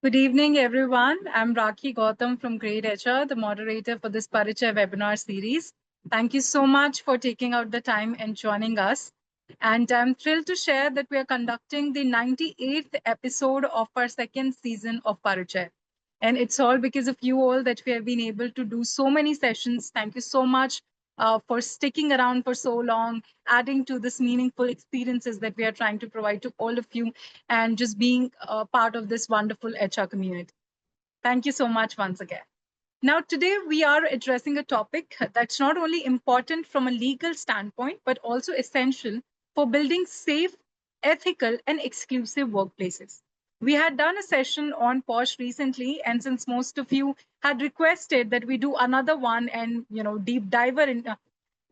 Good evening, everyone. I'm Rakhi Gautam from greytHR, the moderator for this Parichay webinar series. Thank you so much for taking out the time and joining us. And I'm thrilled to share that we are conducting the 98th episode of our second season of Parichay. And it's all because of you all that we have been able to do so many sessions. Thank you so much for sticking around for so long, adding to this meaningful experiences that we are trying to provide to all of you, and just being a part of this wonderful HR community. Thank you so much once again. Now, today we are addressing a topic that's not only important from a legal standpoint, but also essential for building safe, ethical, and exclusive workplaces. We had done a session on POSH recently, and since most of you had requested that we do another one and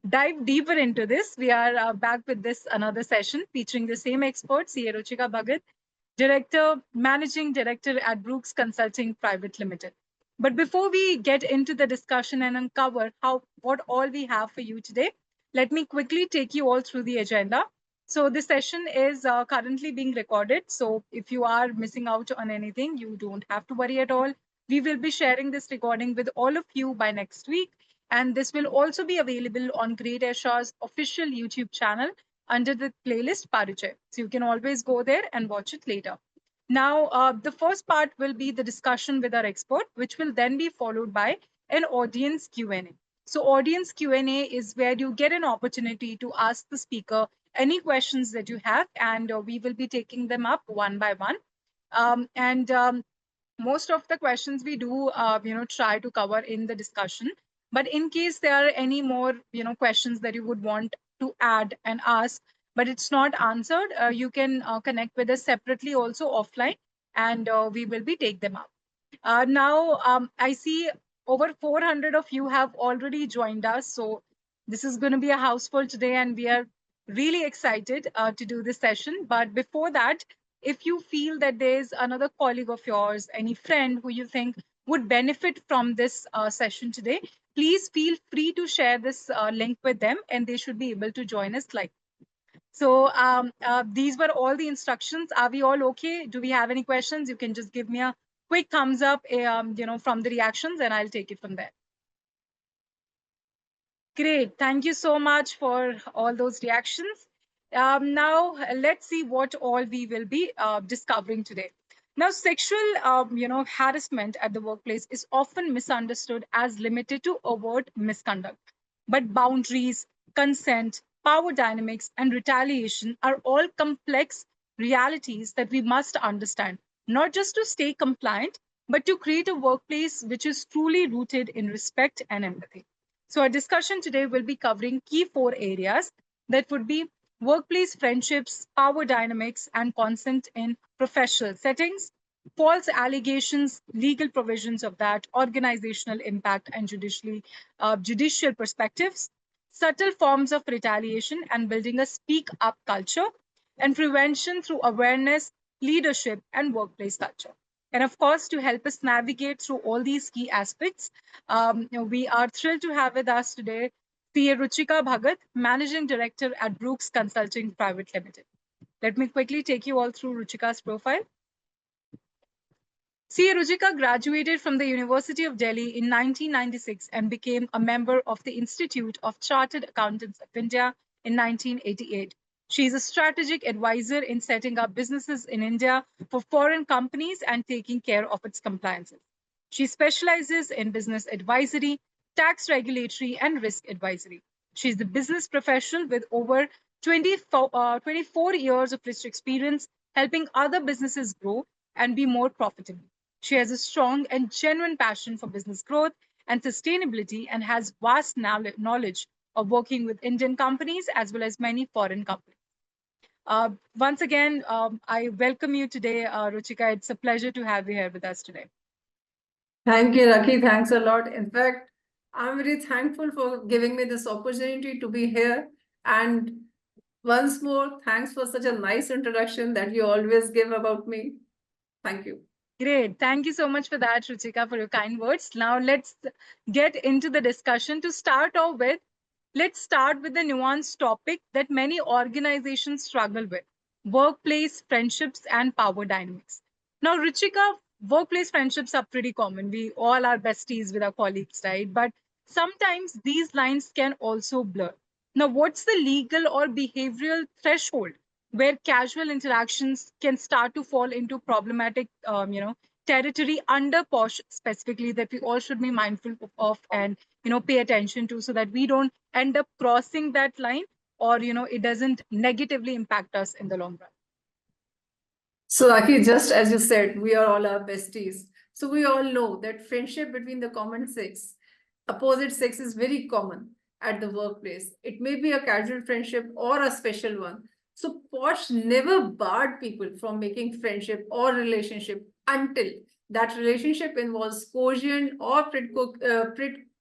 dive deeper into this, we are back with this another session featuring the same expert, CA Ruchika Bhagat, Managing Director at Brooks Consulting Private Limited. But before we get into the discussion and uncover what all we have for you today, let me quickly take you all through the agenda. So this session is currently being recorded. So if you are missing out on anything, you don't have to worry at all. We will be sharing this recording with all of you by next week. And this will also be available on greytHR's official YouTube channel under the playlist Parichay. So you can always go there and watch it later. Now, the first part will be the discussion with our expert, which will then be followed by an audience Q&A. So audience Q&A is where you get an opportunity to ask the speaker any questions that you have, and we will be taking them up one by one. And most of the questions we do, try to cover in the discussion. But in case there are any more, questions that you would want to add and ask, but it's not answered, you can connect with us separately also offline, and we will be take them up. Now, I see over 400 of you have already joined us. So this is going to be a house full today, and we are really excited to do this session. But before that, if you feel that there's another colleague of yours, any friend who you think would benefit from this session today, please feel free to share this link with them, and they should be able to join us live. So these were all the instructions. Are we all okay? Do we have any questions? You can just give me a quick thumbs up, from the reactions, and I'll take it from there. Great. Thank you so much for all those reactions. Now, let's see what all we will be discovering today. Now, sexual, harassment at the workplace is often misunderstood as limited to overt misconduct. But boundaries, consent, power dynamics, and retaliation are all complex realities that we must understand, not just to stay compliant, but to create a workplace which is truly rooted in respect and empathy. So our discussion today will be covering key four areas that would be workplace friendships, power dynamics, and consent in professional settings, false allegations, legal provisions of that, organizational impact, and judicial perspectives, subtle forms of retaliation, and building a speak up culture, and prevention through awareness, leadership, and workplace culture. And of course, to help us navigate through all these key aspects, we are thrilled to have with us today CA Ruchika Bhagat, Managing Director at Brooks Consulting Private Limited. Let me quickly take you all through Ruchika's profile. CA Ruchika graduated from the University of Delhi in 1996 and became a member of the Institute of Chartered Accountants of India in 1988. She is a strategic advisor in setting up businesses in India for foreign companies and taking care of its compliances. She specializes in business advisory, tax regulatory, and risk advisory. She is a business professional with over 24 years of rich experience helping other businesses grow and be more profitable. She has a strong and genuine passion for business growth and sustainability and has vast knowledge of working with Indian companies as well as many foreign companies. Once again, I welcome you today, Ruchika. It's a pleasure to have you here with us today. Thank you, Rakhi. Thanks a lot. In fact, I'm very thankful for giving me this opportunity to be here. And once more, thanks for such a nice introduction that you always give about me. Thank you. Great. Thank you so much for that, Ruchika, for your kind words. Now let's get into the discussion. To start off with, let's start with the nuanced topic that many organizations struggle with: workplace, friendships, and power dynamics. Now, Ruchika, workplace friendships are pretty common. We all are besties with our colleagues, right? But sometimes these lines can also blur. Now, what's the legal or behavioral threshold where casual interactions can start to fall into problematic, territory under POSH specifically, that we all should be mindful of and pay attention to, so that we don't end up crossing that line, or it doesn't negatively impact us in the long run. So, Aki, just as you said, we are all our besties. So we all know that friendship between the common sex, opposite sex, is very common at the workplace. It may be a casual friendship or a special one. So Posh never barred people from making friendship or relationship until that relationship involves coercion or prid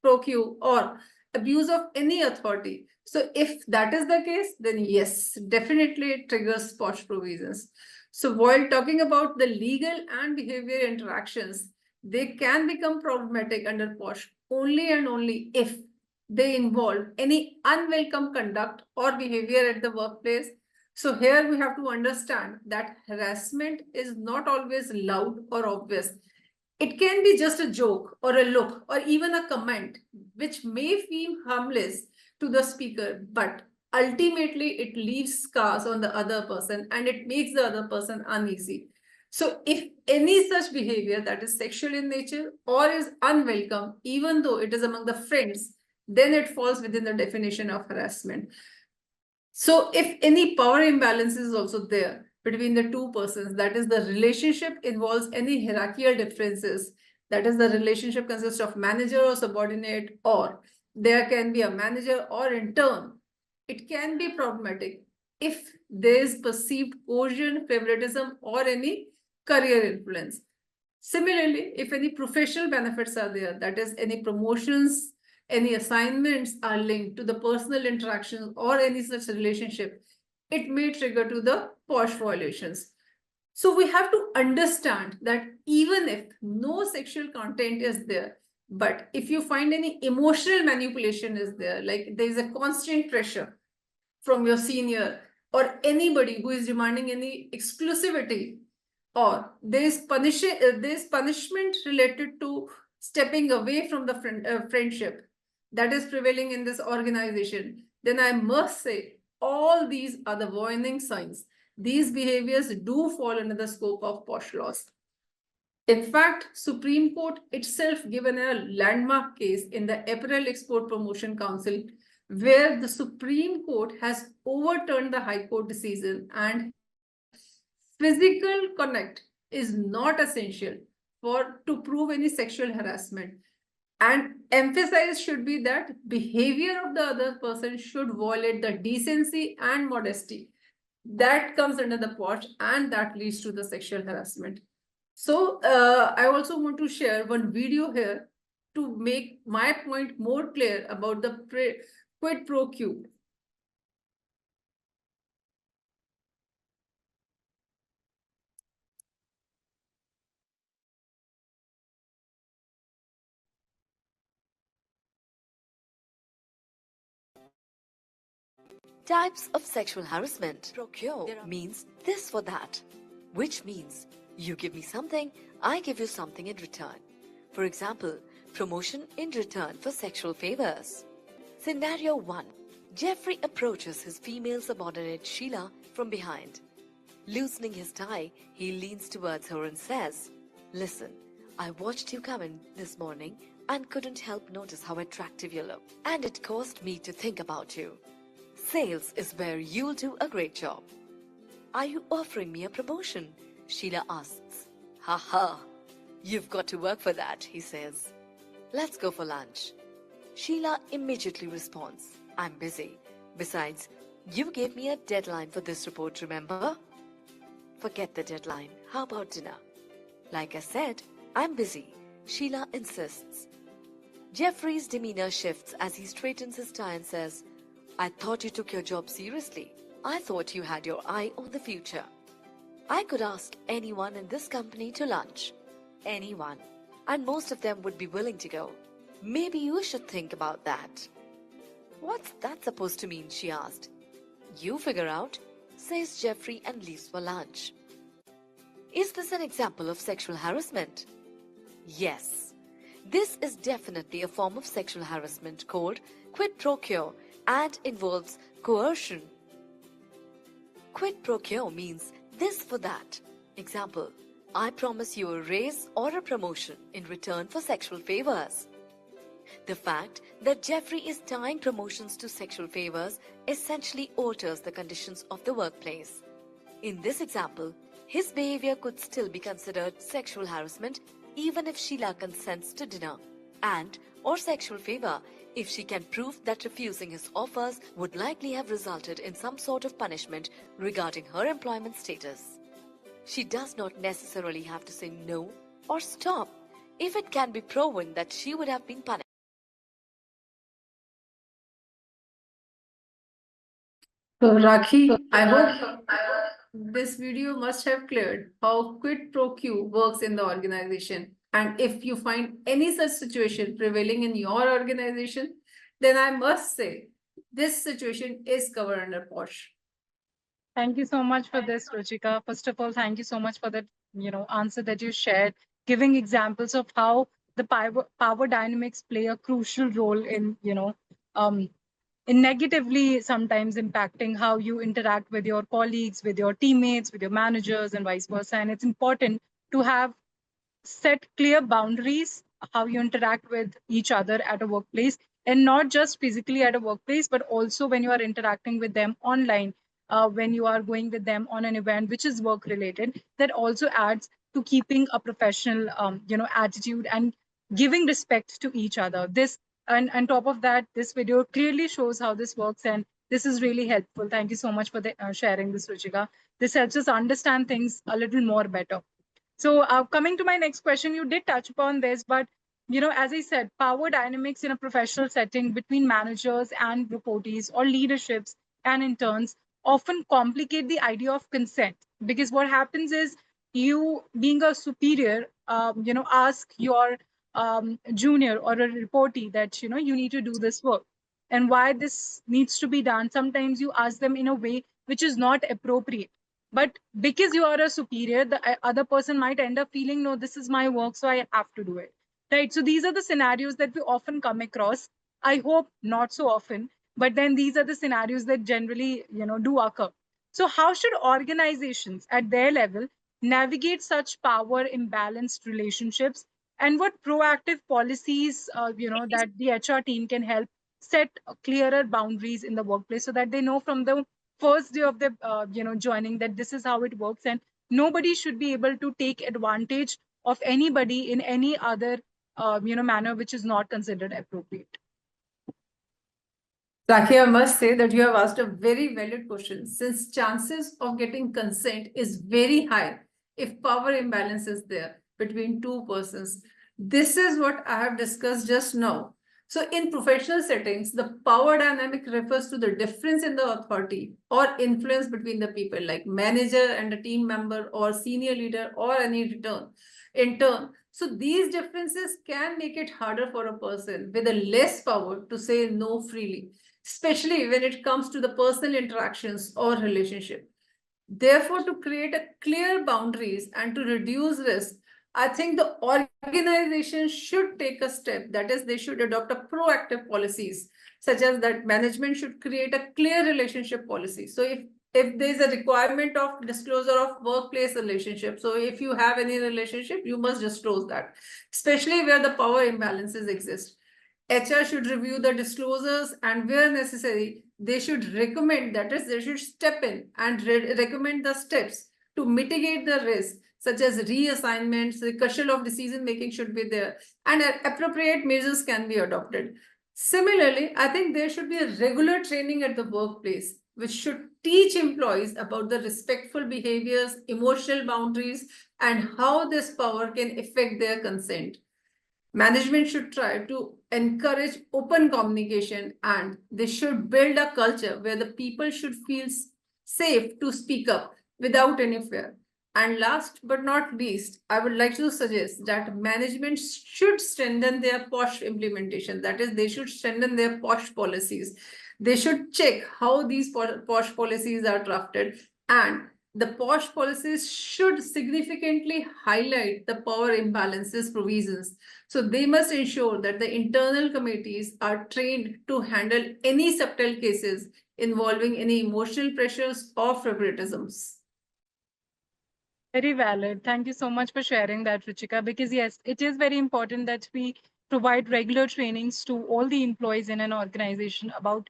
pro quo or abuse of any authority. So if that is the case, then yes, definitely it triggers Posh provisions. So while talking about the legal and behavior interactions, they can become problematic under POSH only and only if they involve any unwelcome conduct or behavior at the workplace. So here we have to understand that harassment is not always loud or obvious. It can be just a joke or a look or even a comment, which may seem harmless to the speaker, but ultimately it leaves scars on the other person and it makes the other person uneasy. So if any such behavior that is sexual in nature or is unwelcome, even though it is among the friends, then it falls within the definition of harassment. So if any power imbalance is also there between the two persons, that is the relationship involves any hierarchical differences, that is the relationship consists of manager or subordinate, or there can be a manager or intern, it can be problematic if there is perceived coercion, favoritism, or any career influence. Similarly, if any professional benefits are there, that is any promotions, any assignments are linked to the personal interactions or any such relationship, it may trigger to the POSH violations. So we have to understand that even if no sexual content is there, but if you find any emotional manipulation is there, like there is a constant pressure from your senior or anybody who is demanding any exclusivity, or there is punishment related to stepping away from the friendship that is prevailing in this organization, then I must say all these are the warning signs. These behaviors do fall under the scope of POSH laws. In fact, Supreme Court itself given a landmark case in the Apparel Export Promotion Council, where the Supreme Court has overturned the High Court decision and physical connect is not essential to prove any sexual harassment. And emphasis should be that behavior of the other person should violate the decency and modesty. That comes under the POSH and that leads to the sexual harassment. So I also want to share one video here to make my point more clear about the quid pro quo. Types of sexual harassment. Procure means this for that, which means you give me something, I give you something in return. For example, promotion in return for sexual favors. Scenario 1. Jeffrey approaches his female subordinate Sheila from behind. Loosening his tie, he leans towards her and says, "Listen, I watched you come in this morning and couldn't help notice how attractive you look. And it caused me to think about you. Sales is where you'll do a great job." "Are you offering me a promotion?" Sheila asks. "Ha ha, you've got to work for that," he says. "Let's go for lunch." Sheila immediately responds, "I'm busy. Besides, you gave me a deadline for this report, remember?" "Forget the deadline. How about dinner?" "Like I said, I'm busy," Sheila insists. Jeffrey's demeanor shifts as he straightens his tie and says, "I thought you took your job seriously. I thought you had your eye on the future. I could ask anyone in this company to lunch. Anyone. And most of them would be willing to go. Maybe you should think about that." "What's that supposed to mean?" she asked. "You figure out," says Jeffrey and leaves for lunch. Is this an example of sexual harassment? Yes. This is definitely a form of sexual harassment called quid pro quo and involves coercion. Quid pro quo means this for that. Example, I promise you a raise or a promotion in return for sexual favors. The fact that Jeffrey is tying promotions to sexual favors essentially alters the conditions of the workplace. In this example, his behavior could still be considered sexual harassment even if Sheila consents to dinner, and or sexual favor if she can prove that refusing his offers would likely have resulted in some sort of punishment regarding her employment status. She does not necessarily have to say no or stop if it can be proven that she would have been punished. So, Rakhi, I hope this video must have cleared how quid pro quo works in the organization. And if you find any such situation prevailing in your organization, then I must say this situation is covered under POSH. Thank you so much for this, Ruchika. First of all, thank you so much for that, answer that you shared, giving examples of how the power dynamics play a crucial role in, um, in negatively sometimes impacting how you interact with your colleagues, with your teammates, with your managers, and vice versa. And it's important to have set clear boundaries, how you interact with each other at a workplace, and not just physically at a workplace, but also when you are interacting with them online, when you are going with them on an event which is work related. That also adds to keeping a professional, attitude and giving respect to each other. This and on top of that, this video clearly shows how this works, and this is really helpful. Thank you so much for sharing this, Ruchika. This helps us understand things a little more better. So coming to my next question, you did touch upon this, but as I said, power dynamics in a professional setting between managers and reportees or leaderships and interns often complicate the idea of consent, because what happens is you, being a superior, ask your junior or a reportee that you need to do this work, and why this needs to be done. Sometimes you ask them in a way which is not appropriate, but because you are a superior, the other person might end up feeling, no, this is my work, so I have to do it. Right. So these are the scenarios that we often come across. I hope not so often, but then these are the scenarios that generally, do occur. So how should organizations at their level navigate such power imbalanced relationships? And what proactive policies, that the HR team can help set clearer boundaries in the workplace so that they know from the first day of the joining that this is how it works, and nobody should be able to take advantage of anybody in any other manner which is not considered appropriate. Rakhi, I must say that you have asked a very valid question, since chances of getting consent is very high if power imbalance is there between two persons. This is what I have discussed just now. So in professional settings, the power dynamic refers to the difference in the authority or influence between the people, like manager and a team member or senior leader or any intern. So these differences can make it harder for a person with a less power to say no freely, especially when it comes to the personal interactions or relationship. Therefore, to create a clear boundaries and to reduce risk, I think the organization should take a step. That is, they should adopt a proactive policies, such as that management should create a clear relationship policy. So if there is a requirement of disclosure of workplace relationship, so if you have any relationship, you must disclose that, especially where the power imbalances exist. HR should review the disclosures, and where necessary, they should recommend, that is, they should step in and recommend the steps to mitigate the risk, such as reassignments, the cushion of decision making should be there, and appropriate measures can be adopted. Similarly, I think there should be a regular training at the workplace, which should teach employees about the respectful behaviors, emotional boundaries, and how this power can affect their consent. Management should try to encourage open communication, and they should build a culture where the people should feel safe to speak up without any fear. And last but not least, I would like to suggest that management should strengthen their POSH implementation. That is, they should strengthen their POSH policies. They should check how these POSH policies are drafted, and the POSH policies should significantly highlight the power imbalances provisions. So they must ensure that the internal committees are trained to handle any subtle cases involving any emotional pressures or favoritisms. Very valid. Thank you so much for sharing that, Ruchika, because yes, it is very important that we provide regular trainings to all the employees in an organization about,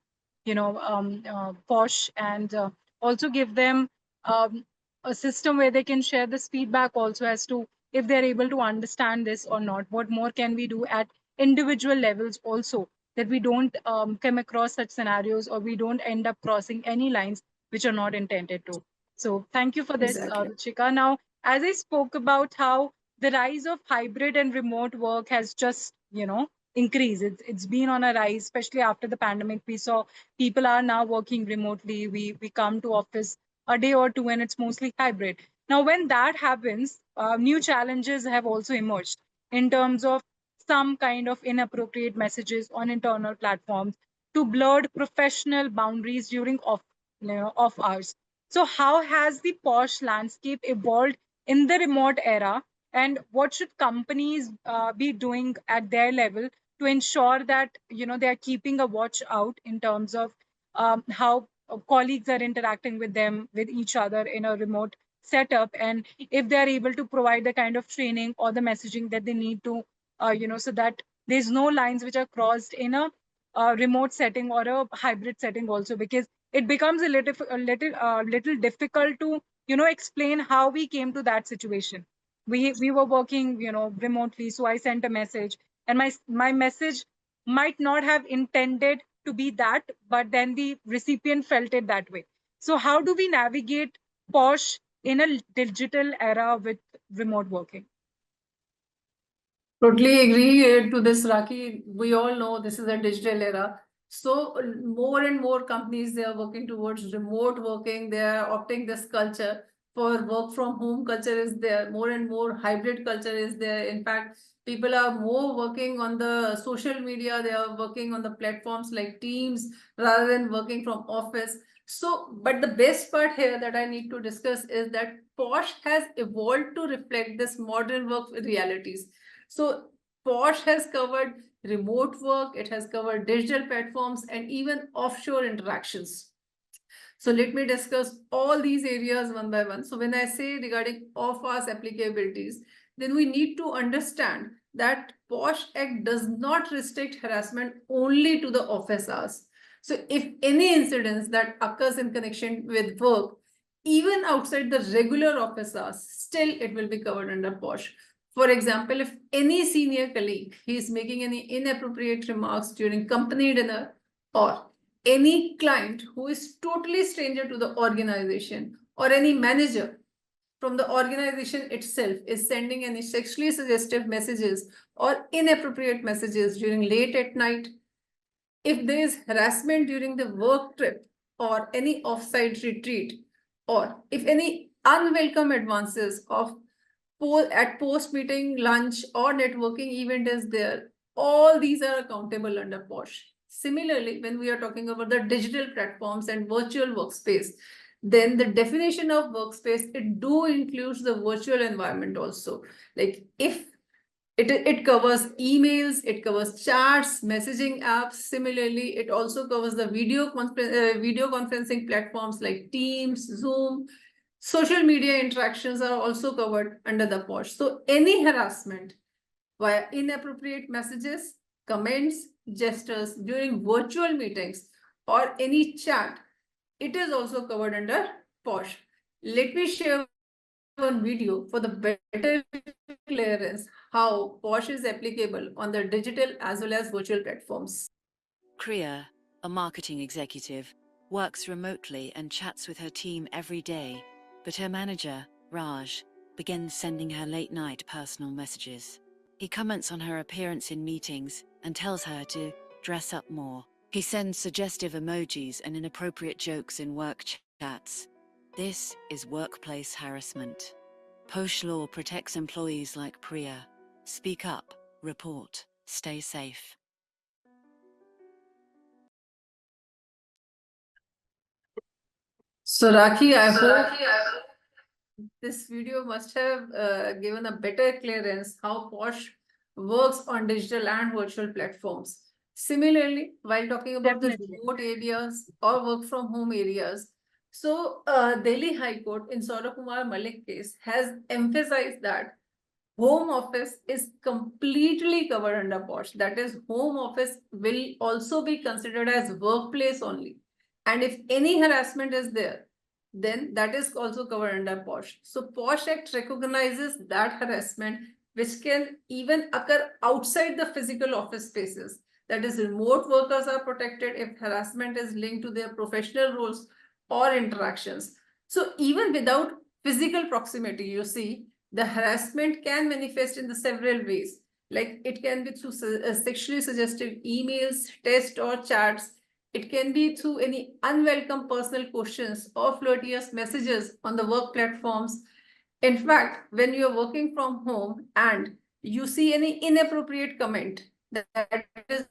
POSH, and also give them a system where they can share this feedback also as to if they're able to understand this or not. What more can we do at individual levels also, that we don't come across such scenarios or we don't end up crossing any lines which are not intended to. So thank you for this, Exactly. Ruchika. Now, as I spoke about how the rise of hybrid and remote work has just, increased. It's been on a rise, especially after the pandemic. We saw people are now working remotely. We come to office a day or two, and it's mostly hybrid. Now, when that happens, new challenges have also emerged in terms of some kind of inappropriate messages on internal platforms to blurred professional boundaries during off hours. So, how has the POSH landscape evolved in the remote era, and what should companies be doing at their level to ensure that they are keeping a watch out in terms of how colleagues are interacting with them, with each other in a remote setup, and if they are able to provide the kind of training or the messaging that they need to, so that there's no lines which are crossed in a remote setting or a hybrid setting also, because it becomes a little difficult to explain how we came to that situation. We were working remotely, so I sent a message, and my message might not have intended to be that, but then the recipient felt it that way. So how do we navigate POSH in a digital era with remote working? Totally agree to this, Raki. We all know this is a digital era. So more and more companies, they are working towards remote working. They are opting this culture for work from home culture is there. More and more hybrid culture is there. In fact, people are more working on the social media. They are working on the platforms like Teams rather than working from office. So, but the best part here that I need to discuss is that POSH has evolved to reflect this modern work realities. So POSH has covered remote work, it has covered digital platforms, and even offshore interactions. So let me discuss all these areas one by one. So when I say regarding off-hours applicabilities, then we need to understand that POSH Act does not restrict harassment only to the office hours. So if any incidents that occurs in connection with work, even outside the regular office hours, still it will be covered under POSH. For example, if any senior colleague is making any inappropriate remarks during company dinner, or any client who is totally stranger to the organization, or any manager from the organization itself is sending any sexually suggestive messages or inappropriate messages during late at night, if there is harassment during the work trip or any offsite retreat, or if any unwelcome advances of at post meeting, lunch, or networking event is there, all these are accountable under POSH. Similarly, when we are talking about the digital platforms and virtual workspace, then the definition of workspace, it do includes the virtual environment also. Like if it covers emails, it covers chats, messaging apps. Similarly, it also covers the video conferencing platforms like Teams, Zoom. Social media interactions are also covered under the POSH. So any harassment via inappropriate messages, comments, gestures during virtual meetings, or any chat, it is also covered under POSH. Let me share one video for the better clearance how POSH is applicable on the digital as well as virtual platforms. Kriya, a marketing executive, works remotely and chats with her team every day, but her manager, Raj, begins sending her late-night personal messages. He comments on her appearance in meetings and tells her to dress up more. He sends suggestive emojis and inappropriate jokes in work chats. This is workplace harassment. POSH law protects employees like Priya. Speak up, report, stay safe. So Rakhi, I hope this video must have given a better clearance how POSH works on digital and virtual platforms. Similarly, while talking about the Definitely. remote areas or work from home areas, so Delhi High Court in Saurabh Kumar Malik case has emphasized that home office is completely covered under POSH. That is, home office will also be considered as workplace only. And if any harassment is there, then that is also covered under POSH. So POSH Act recognizes that harassment which can even occur outside the physical office spaces. That is, remote workers are protected if harassment is linked to their professional roles or interactions. So even without physical proximity, you see, the harassment can manifest in the several ways. Like it can be through sexually suggestive emails, text, or chats. It can be through any unwelcome personal questions or flirtatious messages on the work platforms. In fact, when you're working from home and you see any inappropriate comment that is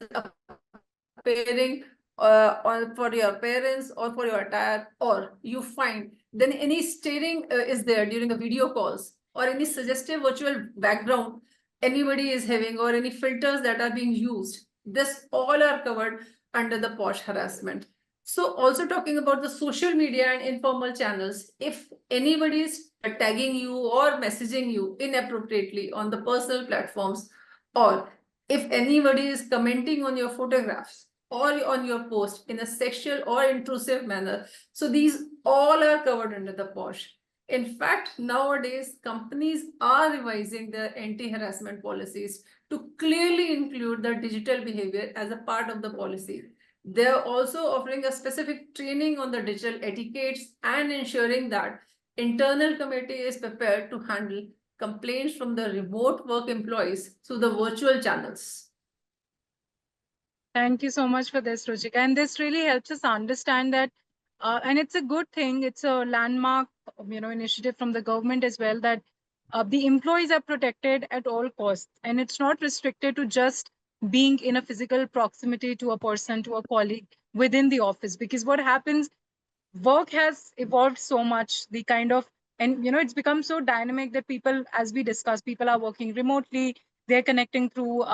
appearing for your parents or for your attire, or you find then any staring is there during the video calls, or any suggestive virtual background anybody is having, or any filters that are being used, this all are covered under the POSH harassment. So also talking about the social media and informal channels, if anybody is tagging you or messaging you inappropriately on the personal platforms, or if anybody is commenting on your photographs or on your post in a sexual or intrusive manner, so these all are covered under the POSH. In fact, nowadays, companies are revising their anti-harassment policies to clearly include the digital behavior as a part of the policy. They're also offering a specific training on the digital etiquettes and ensuring that internal committee is prepared to handle complaints from the remote work employees through the virtual channels. Thank you so much for this, Ruchika. And this really helps us understand that, and it's a good thing. It's a landmark, initiative from the government as well, that the employees are protected at all costs, and it's not restricted to just being in a physical proximity to a person, to a colleague within the office. Because what happens, work has evolved so much, the kind of, and it's become so dynamic that people, as we discussed, people are working remotely, they're connecting through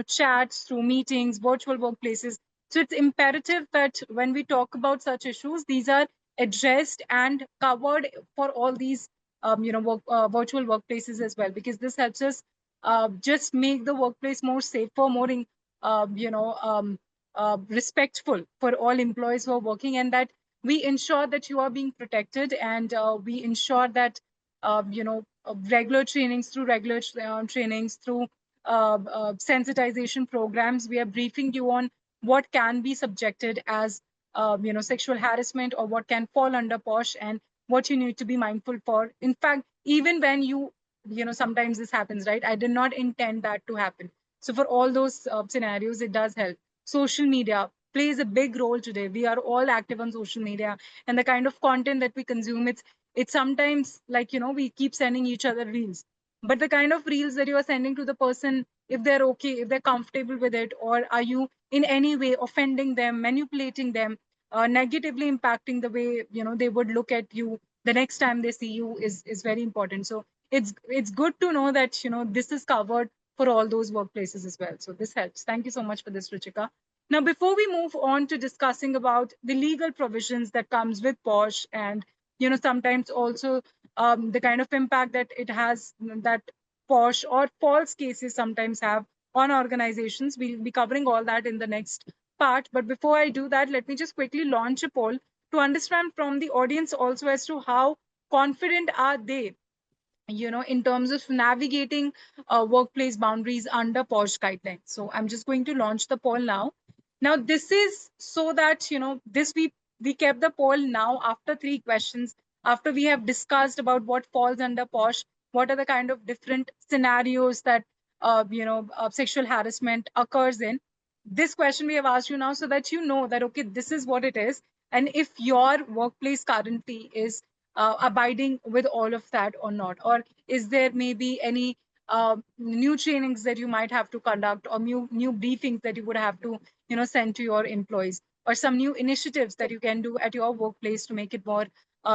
chats, through meetings, virtual workplaces. So it's imperative that when we talk about such issues, these are addressed and covered for all these virtual workplaces as well, because this helps us just make the workplace more safer, more uh, you know um, respectful for all employees who are working, and that we ensure that you are being protected, and we ensure that regular trainings, through regular trainings, through sensitization programs, we are briefing you on what can be subjected as sexual harassment, or what can fall under POSH, and what you need to be mindful for. In fact, even when sometimes this happens, right? I did not intend that to happen. So for all those scenarios, it does help. Social media plays a big role today. We are all active on social media, and the kind of content that we consume, it's sometimes like, we keep sending each other reels, but the kind of reels that you are sending to the person, if they're okay, if they're comfortable with it, or are you in any way offending them, manipulating them, negatively impacting the way they would look at you the next time they see you, is very important. So it's good to know that this is covered for all those workplaces as well. So this helps. Thank you so much for this, Ruchika. Now, before we move on to discussing about the legal provisions that comes with POSH, and sometimes also the kind of impact that it has, that POSH or false cases sometimes have on organizations, we'll be covering all that in the next part. But before I do that, let me just quickly launch a poll to understand from the audience also as to how confident are they, in terms of navigating workplace boundaries under POSH guidelines. So I'm just going to launch the poll now. Now, this is so that, this we kept the poll now after 3 questions, after we have discussed about what falls under POSH, what are the kind of different scenarios that, sexual harassment occurs in. This question we have asked you now so that you know that, okay, this is what it is. And if your workplace currently is abiding with all of that or not, or is there maybe any new trainings that you might have to conduct, or new briefings that you would have to send to your employees, or some new initiatives that you can do at your workplace to make it more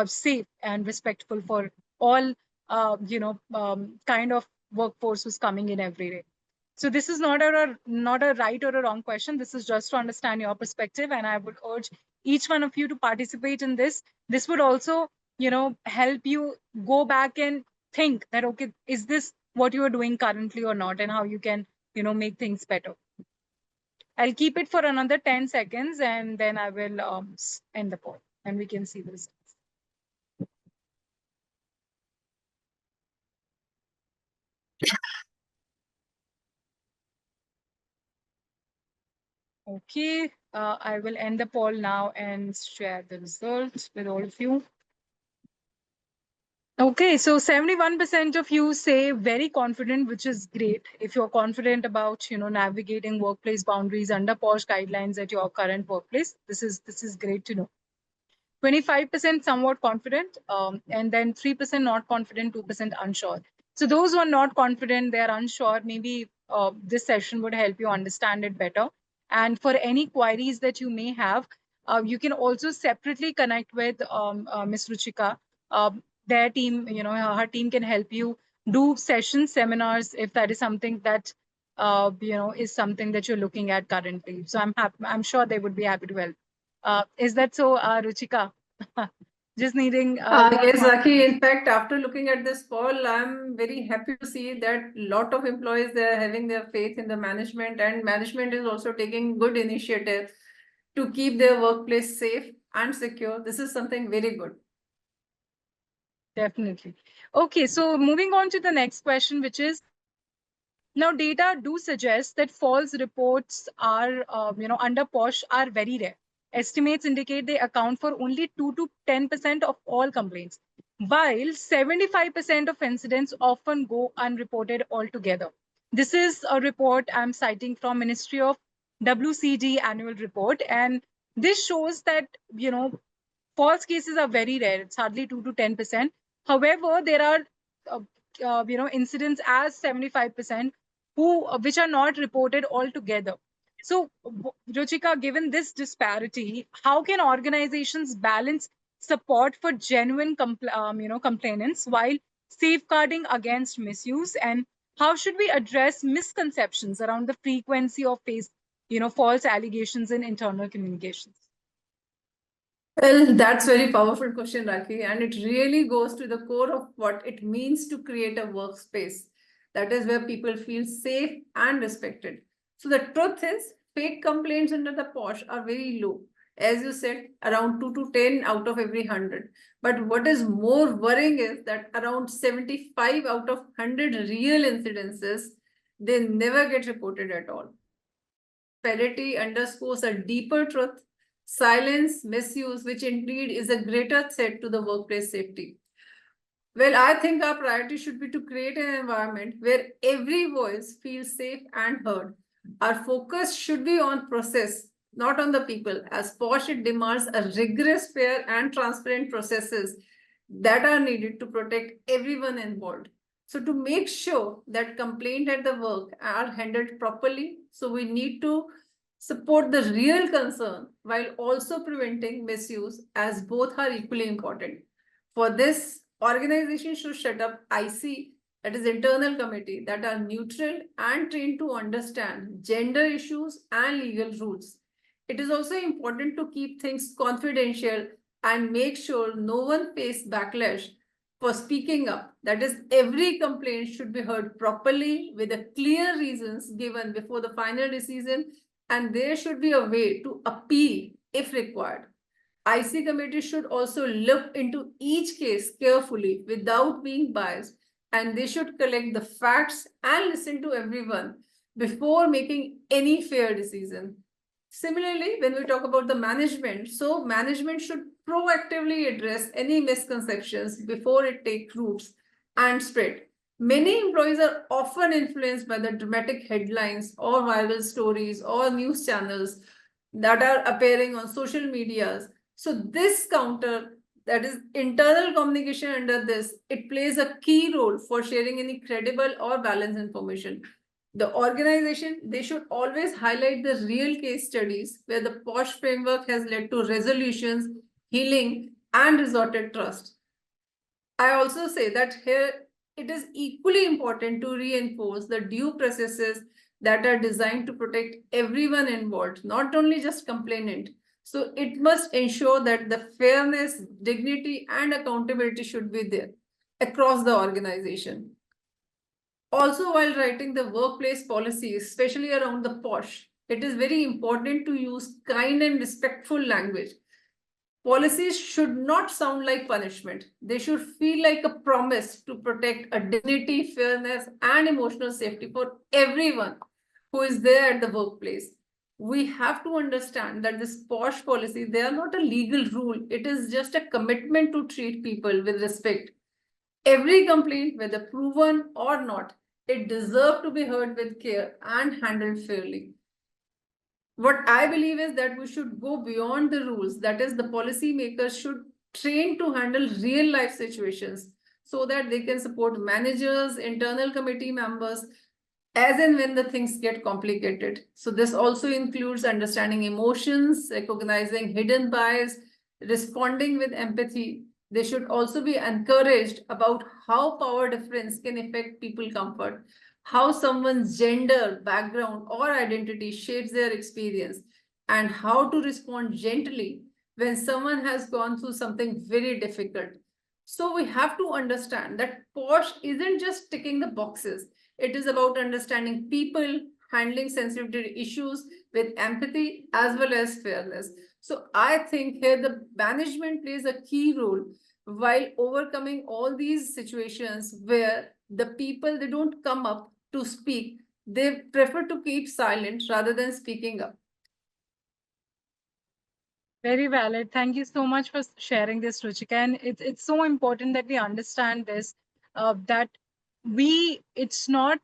safe and respectful for all kind of workforce who's coming in every day. So this is not a right or a wrong question. This is just to understand your perspective, and I would urge each one of you to participate in this. This would also, help you go back and think that, okay, is this what you are doing currently or not, and how you can, make things better. I'll keep it for another 10 seconds, and then I will end the poll, and we can see the results. Okay, I will end the poll now and share the results with all of you. Okay, so 71% of you say very confident, which is great. If you're confident about, navigating workplace boundaries under POSH guidelines at your current workplace, this is great to know. 25% somewhat confident, and then 3% not confident, 2% unsure. So those who are not confident, they are unsure, maybe this session would help you understand it better. And for any queries that you may have, you can also separately connect with Ms. Ruchika. Their team, her team can help you do sessions, seminars, if that is something that, is something that you're looking at currently. So I'm sure they would be happy to help. Is that so, Ruchika? Just needing. Yes, Zaki. In fact, after looking at this poll, I'm very happy to see that a lot of employees, they are having their faith in the management, and management is also taking good initiative to keep their workplace safe and secure. This is something very good. Definitely. Okay, so moving on to the next question, which is, now data do suggest that false reports are, under POSH are very rare. Estimates indicate they account for only 2 to 10% of all complaints, while 75% of incidents often go unreported altogether. This is a report I'm citing from Ministry of WCD annual report, and this shows that, false cases are very rare. It's hardly 2 to 10%. However, there are, incidents as 75% which are not reported altogether. So, Ruchika, given this disparity, how can organizations balance support for genuine complainants while safeguarding against misuse? And how should we address misconceptions around the frequency of false allegations in internal communications? Well, that's very powerful question, Rakhi, and it really goes to the core of what it means to create a workspace. That is where people feel safe and respected. So the truth is, fake complaints under the POSH are very low. As you said, around 2 to 10 out of every 100. But what is more worrying is that around 75 out of 100 real incidences, they never get reported at all. Parity underscores a deeper truth: silence, misuse, which indeed is a greater threat to the workplace safety. Well, I think our priority should be to create an environment where every voice feels safe and heard. Our focus should be on process, not on the people, as POSH it demands a rigorous, fair, and transparent processes that are needed to protect everyone involved. So to make sure that complaints at the work are handled properly, so we need to support the real concern while also preventing misuse, as both are equally important. For this, organizations should set up IC, that is internal committee, that are neutral and trained to understand gender issues and legal rules. It is also important to keep things confidential and make sure no one faces backlash for speaking up. That is, every complaint should be heard properly with the clear reasons given before the final decision, and there should be a way to appeal if required. IC committee should also look into each case carefully without being biased, and they should collect the facts and listen to everyone before making any fair decision. Similarly, when we talk about the management, so management should proactively address any misconceptions before it takes roots and spread. Many employees are often influenced by the dramatic headlines or viral stories or news channels that are appearing on social medias. So this counter, that is internal communication under this, it plays a key role for sharing any credible or balanced information. The organization, they should always highlight the real case studies where the POSH framework has led to resolutions, healing, and resorted trust. I also say that here it is equally important to reinforce the due processes that are designed to protect everyone involved, not only just complainant. So it must ensure that the fairness, dignity, and accountability should be there across the organization. Also, while writing the workplace policy, especially around the POSH, it is very important to use kind and respectful language. Policies should not sound like punishment. They should feel like a promise to protect a dignity, fairness, and emotional safety for everyone who is there at the workplace. We have to understand that this POSH policy, they are not a legal rule. It is just a commitment to treat people with respect. Every complaint, whether proven or not, it deserves to be heard with care and handled fairly. What I believe is that we should go beyond the rules. That is, the policymakers should train to handle real life situations so that they can support managers, internal committee members, as and when the things get complicated. So this also includes understanding emotions, recognizing hidden bias, responding with empathy. They should also be encouraged about how power difference can affect people comfort, how someone's gender, background, or identity shapes their experience, and how to respond gently when someone has gone through something very difficult. So we have to understand that POSH isn't just ticking the boxes. It is about understanding people, handling sensitive issues with empathy as well as fairness. So I think here the management plays a key role while overcoming all these situations where the people, they don't come up to speak. They prefer to keep silent rather than speaking up. Very valid. Thank you so much for sharing this, Ruchika. And it's so important that we understand this, that it's not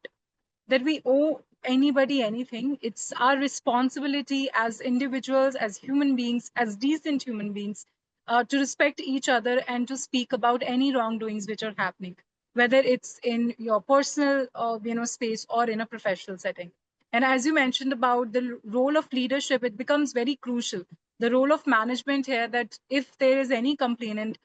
that we owe anybody anything. It's our responsibility as individuals, as human beings, as decent human beings, to respect each other and to speak about any wrongdoings which are happening, whether it's in your personal, space or in a professional setting. And as you mentioned about the role of leadership, it becomes very crucial. The role of management here, that if there is any complainant,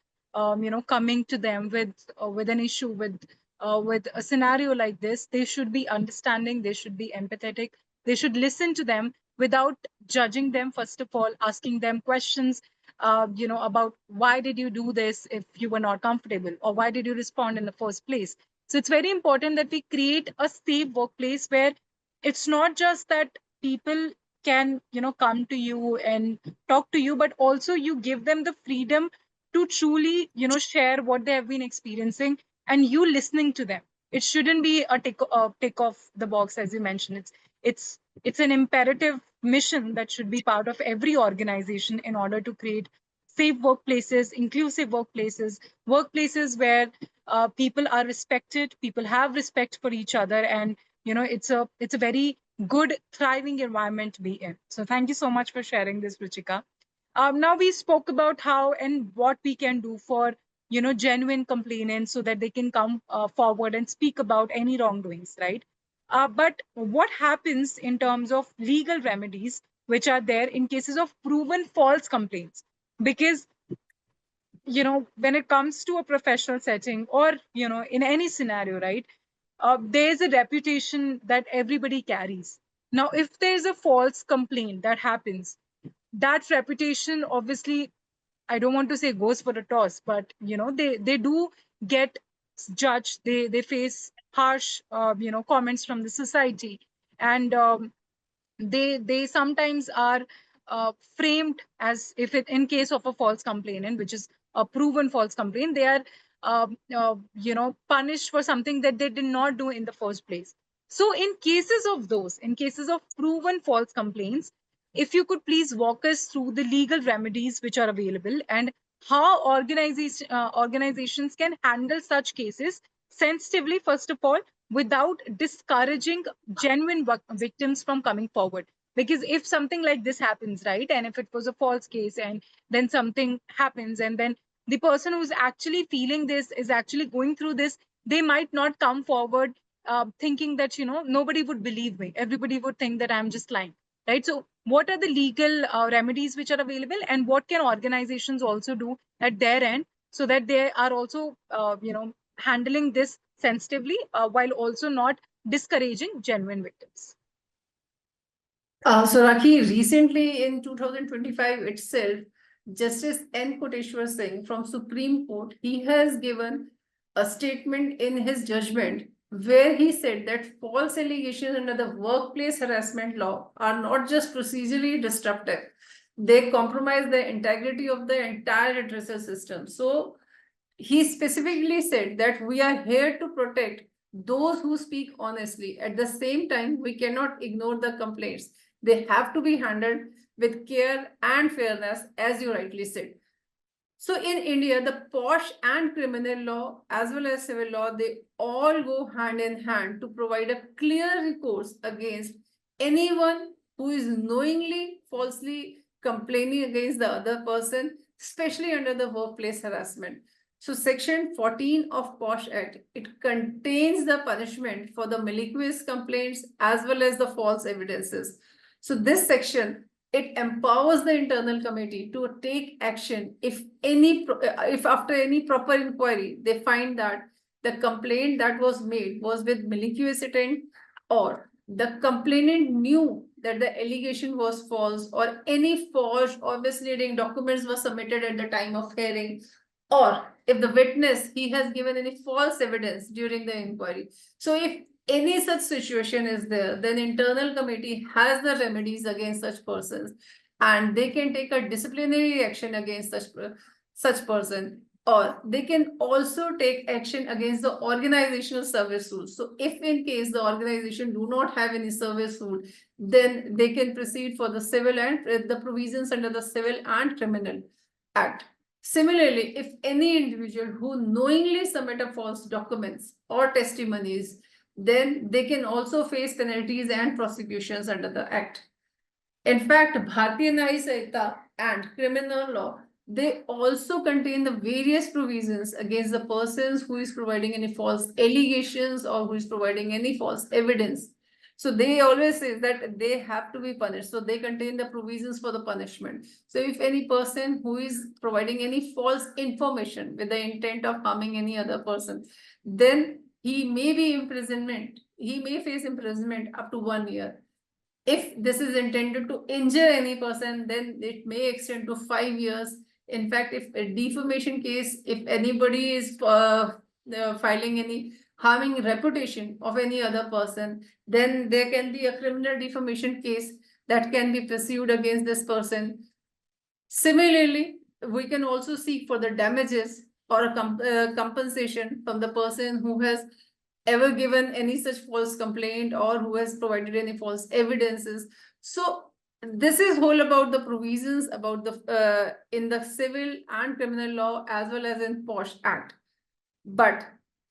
coming to them with an issue, with a scenario like this, they should be understanding, they should be empathetic, they should listen to them without judging them, first of all, asking them questions, about why did you do this if you were not comfortable, or why did you respond in the first place. So it's very important that we create a safe workplace where it's not just that people can, come to you and talk to you, but also you give them the freedom to truly, share what they have been experiencing, and you listening to them. It shouldn't be a tick off the box, as you mentioned. It's an imperative mission that should be part of every organization in order to create safe workplaces, inclusive workplaces, workplaces where people are respected, people have respect for each other, and it's a very good, thriving environment to be in. So thank you so much for sharing this, Ruchika. Now we spoke about how and what we can do for genuine complainants so that they can come forward and speak about any wrongdoings, right? But what happens in terms of legal remedies which are there in cases of proven false complaints? Because when it comes to a professional setting, or in any scenario, right, there's a reputation that everybody carries. Now if there's a false complaint that happens, that reputation obviously, I don't want to say goes for a toss, but they do get judged. They face harsh comments from the society, and they sometimes are framed as, if it in case of a false complainant, which is a proven false complaint, they are punished for something that they did not do in the first place. So in cases of proven false complaints, if you could please walk us through the legal remedies which are available, and how organizations can handle such cases sensitively, first of all, without discouraging genuine victims from coming forward. Because if something like this happens, right, and if it was a false case, and then something happens, and then the person who's actually feeling this is actually going through this, they might not come forward, thinking that nobody would believe me, everybody would think that I'm just lying, right? So what are the legal remedies which are available, and what can organizations also do at their end so that they are also, handling this sensitively, while also not discouraging genuine victims. So Rakhi, recently in 2025 itself, Justice N. Koteshwar Singh from Supreme Court, he has given a statement in his judgment where he said that false allegations under the workplace harassment law are not just procedurally disruptive, they compromise the integrity of the entire redressal system. So he specifically said that we are here to protect those who speak honestly. At the same time, we cannot ignore the complaints. They have to be handled with care and fairness, as you rightly said. So in India, the POSH and criminal law as well as civil law, they all go hand in hand to provide a clear recourse against anyone who is knowingly, falsely complaining against the other person, especially under the workplace harassment. So Section 14 of POSH Act, it contains the punishment for the malicious complaints as well as the false evidences. So this section, it empowers the internal committee to take action if after any proper inquiry they find that the complaint that was made was with malicious intent, or the complainant knew that the allegation was false, or any false or misleading documents were submitted at the time of hearing, or if the witness he has given any false evidence during the inquiry. So if any such situation is there, then internal committee has the remedies against such persons, and they can take a disciplinary action against such person, or they can also take action against the organizational service rules. So if in case the organization do not have any service rule, then they can proceed for the civil and the provisions under the Civil and Criminal Act. Similarly, if any individual who knowingly submit a false documents or testimonies, then they can also face penalties and prosecutions under the Act. In fact, Bharatiya Nyaya Sanhita and criminal law, they also contain the various provisions against the persons who is providing any false allegations or who is providing any false evidence. So they always say that they have to be punished. So they contain the provisions for the punishment. So if any person who is providing any false information with the intent of harming any other person, then he may be imprisonment. He may face imprisonment up to 1 year. If this is intended to injure any person, then it may extend to 5 years. In fact, if a defamation case, if anybody is filing any harming reputation of any other person, then there can be a criminal defamation case that can be pursued against this person. Similarly, we can also seek for the damages or a compensation from the person who has ever given any such false complaint or who has provided any false evidences. So this is whole about the provisions about the in the civil and criminal law as well as in POSH Act. But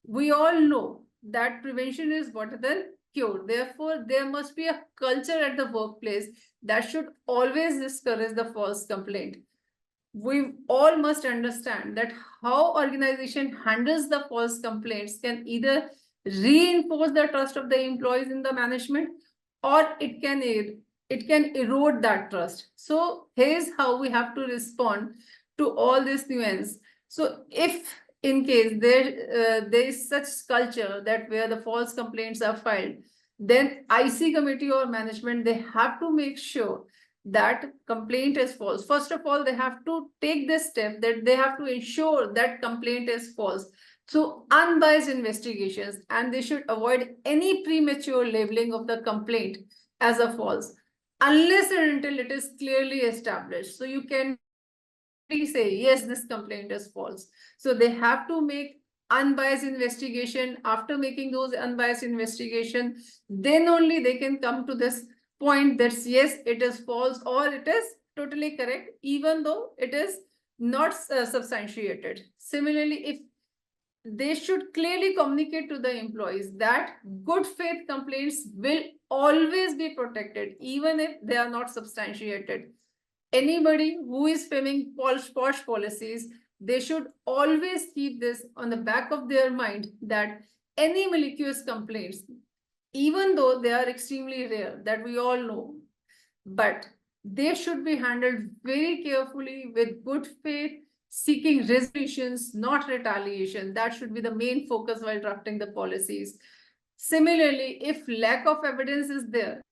we all know that prevention is better than cure. Therefore, there must be a culture at the workplace that should always discourage the false complaint. We all must understand that how organization handles the false complaints can either reinforce the trust of the employees in the management, or it can erode that trust. So here's how we have to respond to all this nuance. So if in case there is such culture that where the false complaints are filed, then IC committee or management, they have to make sure that complaint is false. First of all, they have to take this step that they have to ensure that complaint is false. So unbiased investigations, and they should avoid any premature labeling of the complaint as a false, unless and until it is clearly established. So you can say, yes, this complaint is false. So they have to make unbiased investigation. After making those unbiased investigation, then only they can come to this point that yes, it is false or it is totally correct, even though it is not substantiated. Similarly, if they should clearly communicate to the employees that good faith complaints will always be protected, even if they are not substantiated. Anybody who is framing POSH policies, they should always keep this on the back of their mind that any malicious complaints, even though they are extremely rare, that we all know, but they should be handled very carefully with good faith seeking resolutions, not retaliation. That should be the main focus while drafting the policies. Similarly, if lack of evidence is there,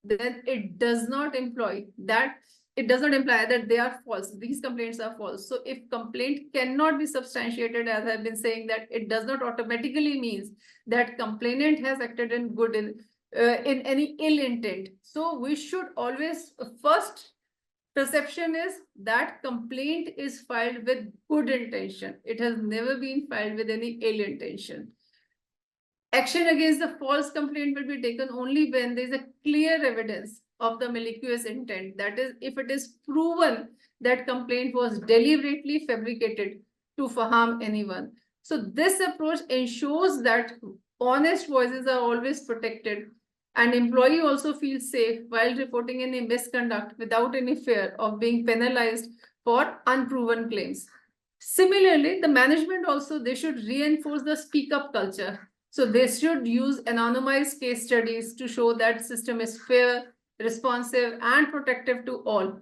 then it does not imply that they are false. These complaints are false. So if complaint cannot be substantiated, as I've been saying, that it does not automatically means that complainant has acted in in any ill intent. So we should always first perception is that complaint is filed with good intention. It has never been filed with any ill intention. Action against the false complaint will be taken only when there is a clear evidence of the malicious intent. That is, if it is proven that complaint was deliberately fabricated to harm anyone. So this approach ensures that honest voices are always protected and employee also feels safe while reporting any misconduct without any fear of being penalized for unproven claims. Similarly, the management also, they should reinforce the speak up culture. So they should use anonymized case studies to show that system is fair, responsive, and protective to all.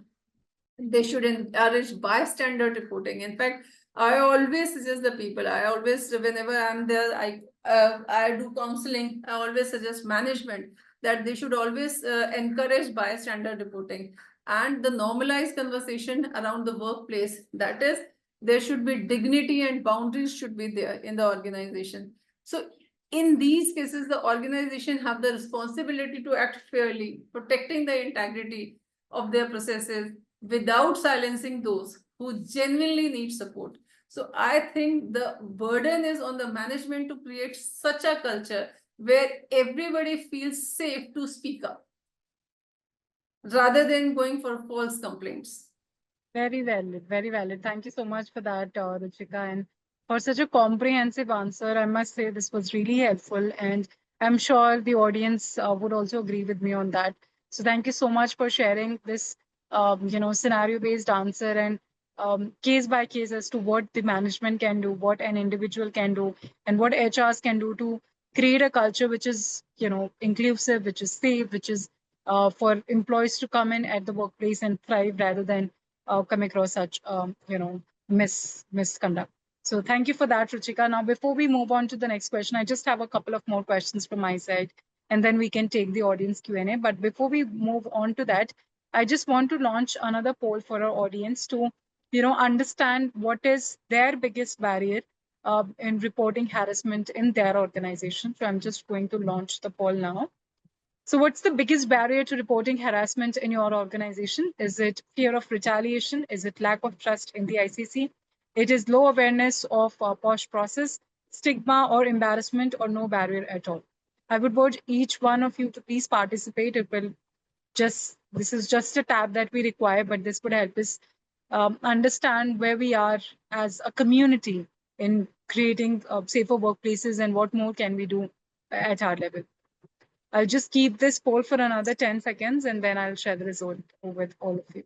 They should encourage bystander reporting. In fact, I always suggest the people, whenever I'm there, I do counseling, I always suggest management that they should always encourage bystander reporting and the normalized conversation around the workplace. That is, there should be dignity and boundaries should be there in the organization. So in these cases, the organization have the responsibility to act fairly, protecting the integrity of their processes without silencing those who genuinely need support. So I think the burden is on the management to create such a culture where everybody feels safe to speak up rather than going for false complaints. Very valid, very valid. Thank you so much for that, Ruchika, and for such a comprehensive answer. I must say this was really helpful, and I'm sure the audience would also agree with me on that. So thank you so much for sharing this, scenario-based answer and case by case as to what the management can do, what an individual can do, and what HRs can do to create a culture which is, inclusive, which is safe, which is for employees to come in at the workplace and thrive rather than come across such, misconduct. So thank you for that, Ruchika. Now, before we move on to the next question, I just have a couple of more questions from my side, and then we can take the audience Q&A. But before we move on to that, I just want to launch another poll for our audience to, understand what is their biggest barrier in reporting harassment in their organization. So I'm just going to launch the poll now. So what's the biggest barrier to reporting harassment in your organization? Is it fear of retaliation? Is it lack of trust in the ICC? It is low awareness of POSH process, stigma or embarrassment, or no barrier at all. I would urge each one of you to please participate. This is just a tab that we require, but this would help us understand where we are as a community in creating safer workplaces and what more can we do at our level. I'll just keep this poll for another 10 seconds and then I'll share the result with all of you.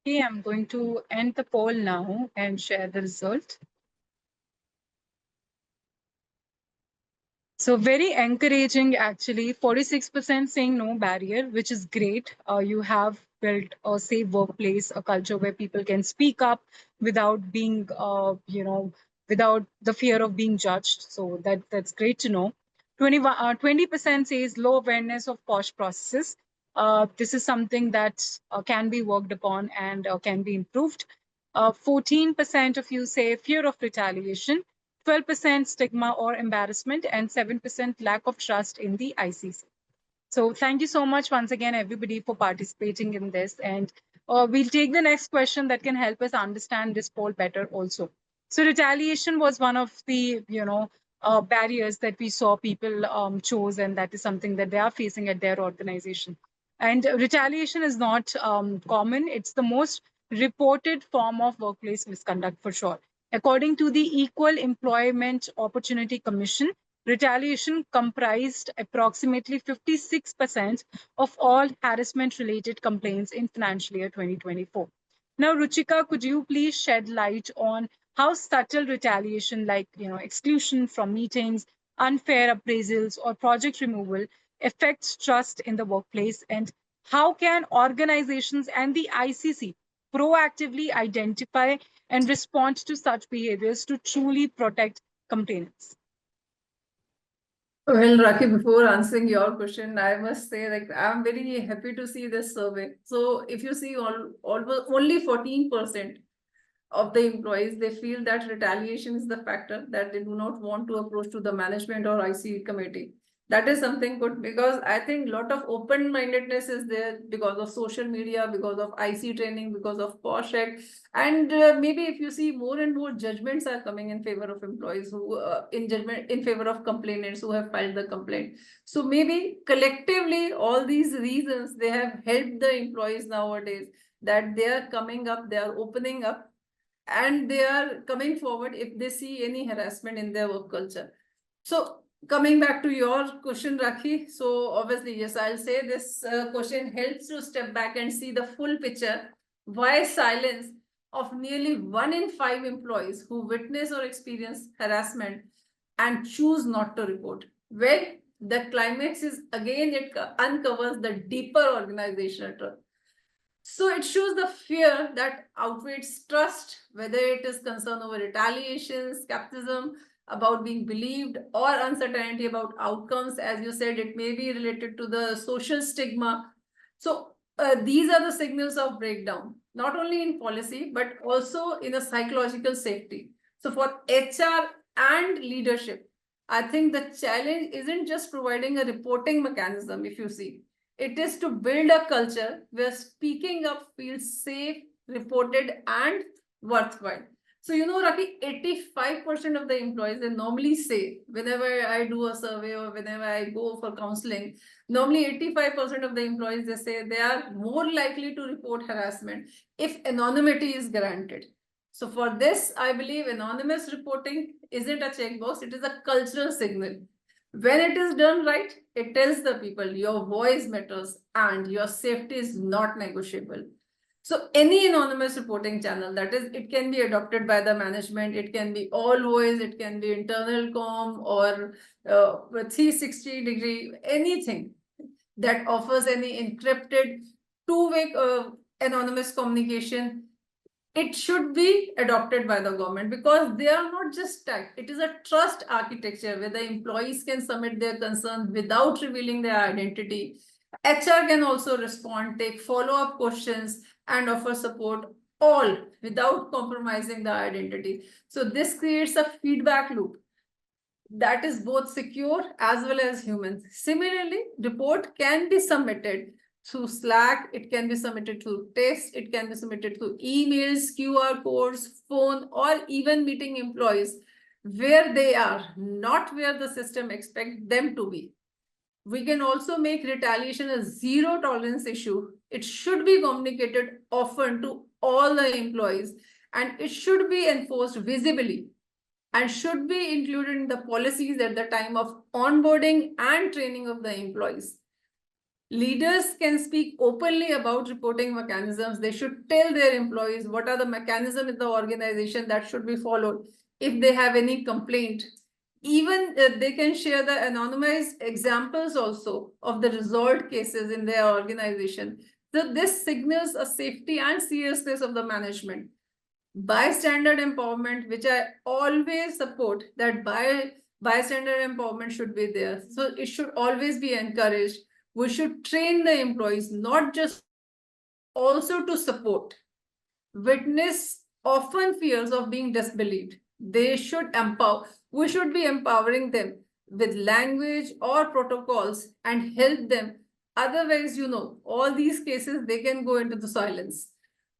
Okay, I'm going to end the poll now and share the result. So very encouraging, actually. 46% saying no barrier, which is great. You have built a safe workplace, a culture where people can speak up without being, without the fear of being judged. So that's great to know. 20% says low awareness of POSH processes. This is something that can be worked upon and can be improved. 14% of you say fear of retaliation. 12% stigma or embarrassment, and 7% lack of trust in the ICC. So thank you so much once again, everybody, for participating in this. And we'll take the next question that can help us understand this poll better also. So retaliation was one of the, barriers that we saw people chose, and that is something that they are facing at their organization. And retaliation is not common. It's the most reported form of workplace misconduct for sure. According to the Equal Employment Opportunity Commission, retaliation comprised approximately 56% of all harassment-related complaints in financial year 2024. Now, Ruchika, could you please shed light on how subtle retaliation like exclusion from meetings, unfair appraisals, or project removal affects trust in the workplace? And how can organizations and the ICC proactively identify and respond to such behaviors to truly protect complainants? Well, Rakhi, before answering your question, I must say, like, I'm very happy to see this survey. So if you see almost only 14% of the employees, they feel that retaliation is the factor that they do not want to approach to the management or IC committee. That is something good, because I think a lot of open-mindedness is there because of social media, because of IC training, because of POSH Act. And maybe if you see, more and more judgments are coming in favor of employees who in favor of complainants who have filed the complaint. So maybe collectively, all these reasons, they have helped the employees nowadays, that they are coming up, they are opening up, and they are coming forward if they see any harassment in their work culture. So coming back to your question, Rakhi, so obviously, yes, I'll say this question helps to step back and see the full picture. Why silence of nearly 1 in 5 employees who witness or experience harassment and choose not to report? Well, the climax is, again, it uncovers the deeper organizational truth. So it shows the fear that outweighs trust, whether it is concern over retaliation, skepticism about being believed, or uncertainty about outcomes. As you said, it may be related to the social stigma. So these are the signals of breakdown, not only in policy, but also in a psychological safety. So for HR and leadership, I think the challenge isn't just providing a reporting mechanism, if you see. It is to build a culture where speaking up feels safe, reported, and worthwhile. So, Raki, 85% of the employees, they normally say, whenever I do a survey or whenever I go for counseling, normally 85% of the employees, they say they are more likely to report harassment if anonymity is granted. So for this, I believe anonymous reporting isn't a checkbox, it is a cultural signal. When it is done right, it tells the people your voice matters and your safety is not negotiable. So any anonymous reporting channel, that is, it can be adopted by the management, it can be all voice, it can be internal com or 360-degree, anything that offers any encrypted two-way anonymous communication, it should be adopted by the government, because they are not just tech. It is a trust architecture where the employees can submit their concerns without revealing their identity. HR can also respond, take follow-up questions, and offer support, all without compromising the identity. So this creates a feedback loop that is both secure as well as human. Similarly, report can be submitted through Slack, it can be submitted through text, it can be submitted through emails, QR codes, phone, or even meeting employees where they are, not where the system expects them to be. We can also make retaliation a zero tolerance issue. It should be communicated often to all the employees, and it should be enforced visibly and should be included in the policies at the time of onboarding and training of the employees. Leaders can speak openly about reporting mechanisms. They should tell their employees what are the mechanisms in the organization that should be followed if they have any complaint. Even they can share the anonymized examples also of the resolved cases in their organization. So this signals a safety and seriousness of the management. Bystander empowerment, which I always support, that bystander empowerment should be there. So it should always be encouraged. We should train the employees, not just also to support. Witness often fears of being disbelieved. They should empower. We should be empowering them with language or protocols and help them. Otherwise, all these cases, they can go into the silence.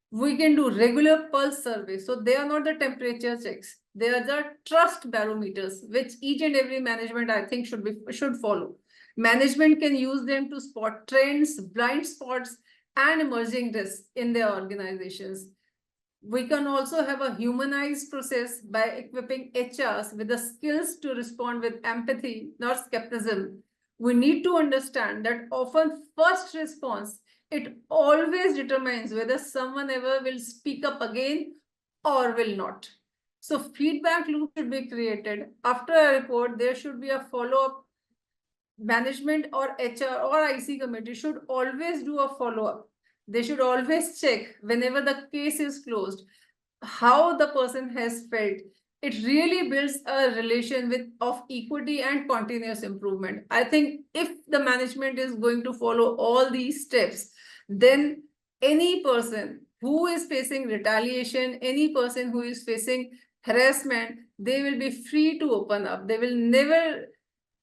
We can do regular pulse surveys. So they are not the temperature checks. They are the trust barometers, which each and every management, I think, should follow. Management can use them to spot trends, blind spots, and emerging risks in their organizations. We can also have a humanized process by equipping HRs with the skills to respond with empathy, not skepticism. We need to understand that often first response, it always determines whether someone ever will speak up again or will not. So feedback loop should be created. After a report, there should be a follow-up. Management or HR or IC committee should always do a follow-up. They should always check whenever the case is closed, how the person has felt. It really builds a relation of equity and continuous improvement. I think if the management is going to follow all these steps, then any person who is facing retaliation, any person who is facing harassment, they will be free to open up. They will never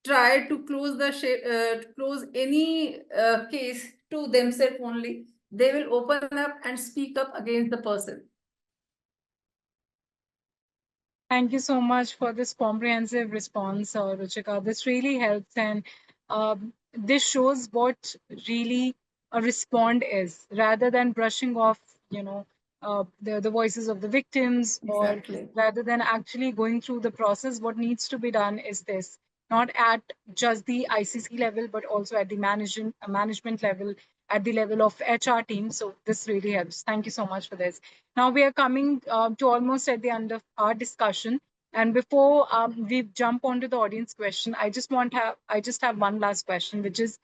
try to close any case to themselves only. They will open up and speak up against the person. Thank you so much for this comprehensive response, Ruchika. This really helps, and this shows what really a respond is, rather than brushing off, the voices of the victims, Exactly. or rather than actually going through the process. What needs to be done is this, not at just the ICC level, but also at the management level, at the level of HR team. So this really helps. Thank you so much for this. Now we are coming to almost at the end of our discussion. And before we jump onto the audience question, I just have one last question, which is,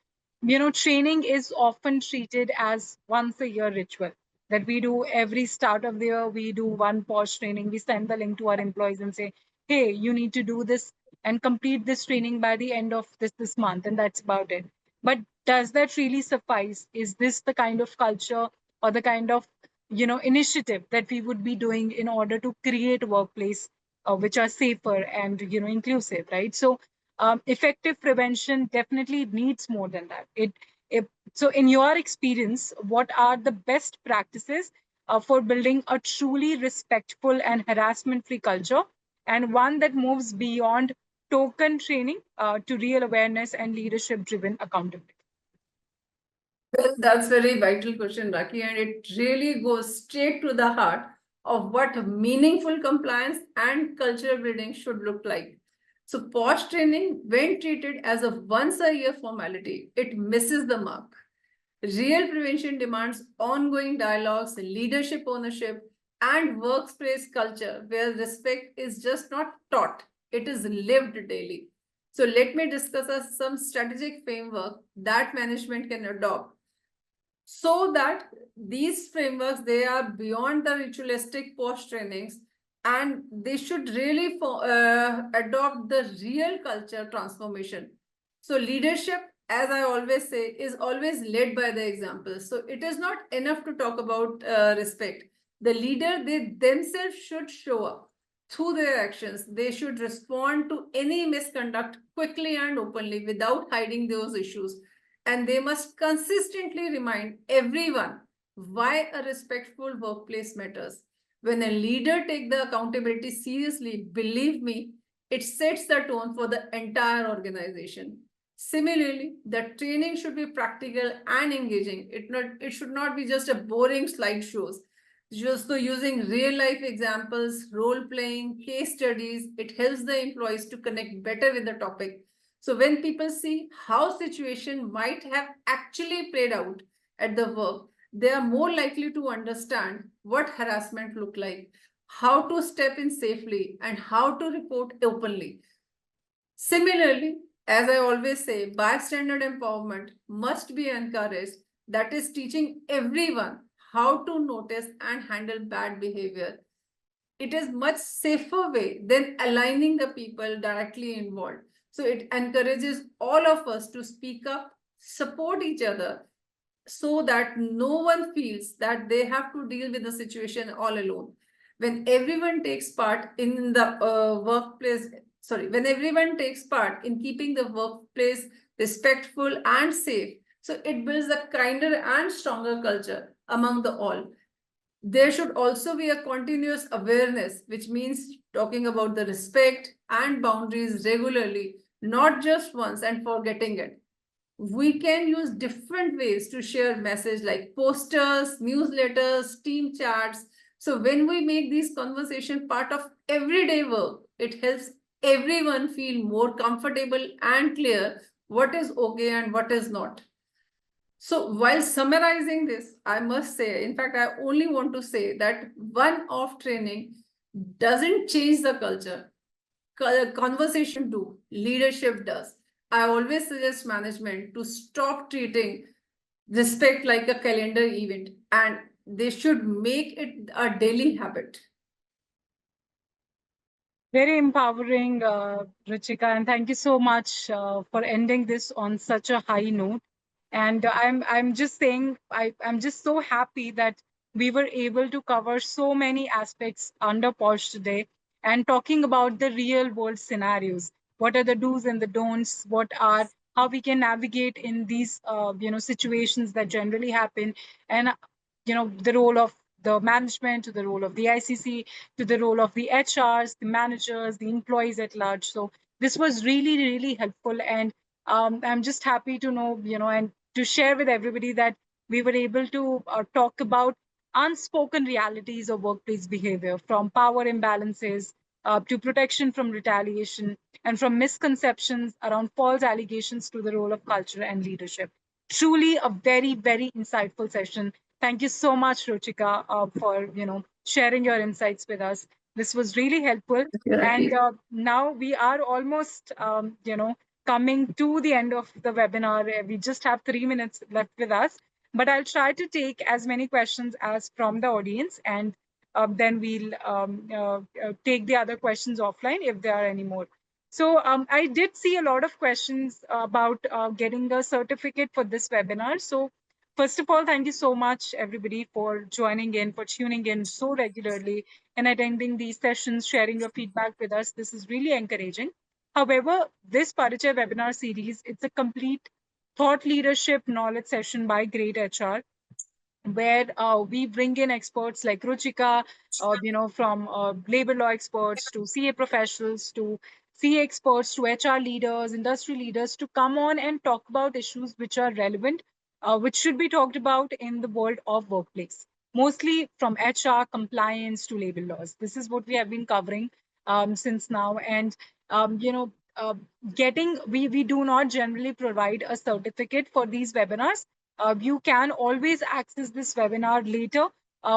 training is often treated as once a year ritual that we do every start of the year. We do one POSH training. We send the link to our employees and say, hey, you need to do this and complete this training by the end of this month, and that's about it. But does that really suffice? Is this the kind of culture or the kind of initiative that we would be doing in order to create a workplace which are safer and inclusive, right? So effective prevention definitely needs more than that. So in your experience, what are the best practices for building a truly respectful and harassment free culture, and one that moves beyond token training to real awareness and leadership driven accountability? Well, that's very vital question, Raki, and it really goes straight to the heart of what meaningful compliance and culture building should look like. So POSH training, when treated as a once a year formality, it misses the mark. Real prevention demands ongoing dialogues, leadership ownership, and workplace culture where respect is just not taught, it is lived daily. So let me discuss some strategic framework that management can adopt so that these frameworks, they are beyond the ritualistic POSH trainings, and they should really adopt the real culture transformation. So leadership, as I always say, is always led by the example. So it is not enough to talk about respect. The leader, they themselves should show up through their actions. They should respond to any misconduct quickly and openly without hiding those issues. And they must consistently remind everyone why a respectful workplace matters. When a leader takes the accountability seriously, believe me, it sets the tone for the entire organization. Similarly, the training should be practical and engaging. It should not be just a boring slideshows. Just so using real life examples, role playing, case studies, it helps the employees to connect better with the topic. So when people see how situation might have actually played out at the work, they are more likely to understand what harassment look like, how to step in safely, and how to report openly. Similarly, as I always say, bystander empowerment must be encouraged. That is teaching everyone how to notice and handle bad behavior. It is much safer way than aligning the people directly involved. So it encourages all of us to speak up, support each other, so that no one feels that they have to deal with the situation all alone. When everyone takes part in the when everyone takes part in keeping the workplace respectful and safe, so it builds a kinder and stronger culture among the all. There should also be a continuous awareness, which means talking about the respect and boundaries regularly, not just once and forgetting it. We can use different ways to share message like posters, newsletters, team chats. So when we make these conversation part of everyday work, it helps everyone feel more comfortable and clear what is okay and what is not. So while summarizing this, I must say, in fact, I only want to say that one-off training doesn't change the culture. Conversation do, leadership does. I always suggest management to stop treating respect like a calendar event, and they should make it a daily habit. Very empowering, Ruchika, and thank you so much for ending this on such a high note. And I'm just saying I'm just so happy that we were able to cover so many aspects under POSH today and talking about the real world scenarios. What are the do's and the don'ts? What are how we can navigate in these situations that generally happen, and the role of the management, to the role of the ICC, to the role of the HRs, the managers, the employees at large. So this was really, really helpful. And I'm just happy to know, and to share with everybody that we were able to talk about unspoken realities of workplace behavior, from power imbalances to protection from retaliation, and from misconceptions around false allegations to the role of culture and leadership. Truly a very, very insightful session. Thank you so much, Ruchika, for sharing your insights with us. This was really helpful. And now we are almost, coming to the end of the webinar. We just have 3 minutes left with us, but I'll try to take as many questions as from the audience, and then we'll take the other questions offline if there are any more. So I did see a lot of questions about getting the certificate for this webinar. So first of all, thank you so much, everybody, for joining in, for tuning in so regularly and attending these sessions, sharing your feedback with us. This is really encouraging. However, this Parichay webinar series, it's a complete thought leadership knowledge session by greytHR, where we bring in experts like Ruchika, from labor law experts to CA professionals to CA experts to HR leaders, industry leaders, to come on and talk about issues which are relevant, which should be talked about in the world of workplace, mostly from HR compliance to labor laws. This is what we have been covering since now. And, getting, we do not generally provide a certificate for these webinars. You can always access this webinar later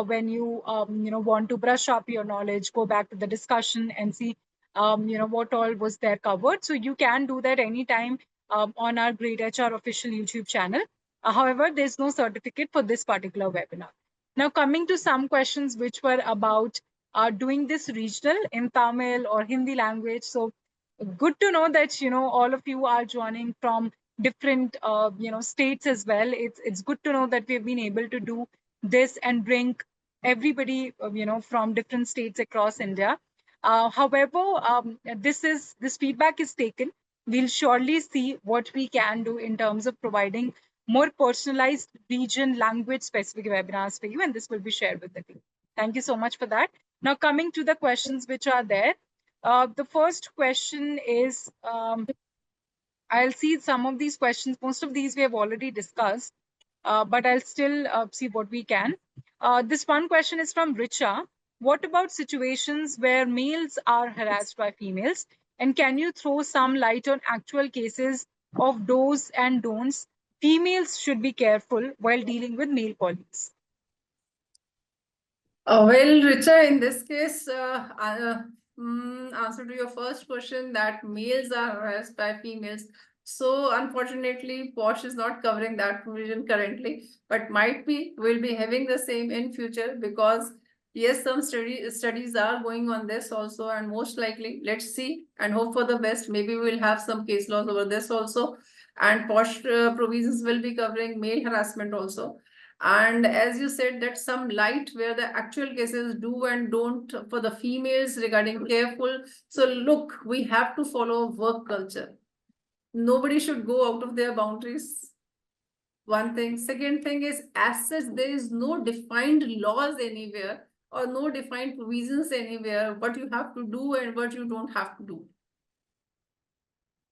when you want to brush up your knowledge, go back to the discussion and see what all was there covered. So you can do that anytime on our greytHR official YouTube channel. However, there's no certificate for this particular webinar. Now, coming to some questions which were about doing this regional in Tamil or Hindi language. So good to know that all of you are joining from different states as well. It's good to know that we've been able to do this and bring everybody from different states across India. However, this feedback is taken. We'll surely see what we can do in terms of providing more personalized region language specific webinars for you, and this will be shared with the team. Thank you so much for that. Now, coming to the questions which are there. The first question is, I'll see some of these questions. Most of these we have already discussed, but I'll still see what we can. This one question is from Richa. What about situations where males are harassed by females? And can you throw some light on actual cases of do's and don'ts females should be careful while dealing with male colleagues? Well, Richa, in this case, answer to your first question, that males are harassed by females. So unfortunately, POSH is not covering that provision currently, but might be, we'll be having the same in future, because yes, some studies are going on this also, and most likely, let's see and hope for the best. Maybe we'll have some case laws over this also, and POSH provisions will be covering male harassment also. And as you said, that some light where the actual cases do and don't for the females regarding careful. So look, we have to follow work culture. Nobody should go out of their boundaries. One thing. Second thing is, as such, there is no defined laws anywhere or no defined provisions anywhere, what you have to do and what you don't have to do.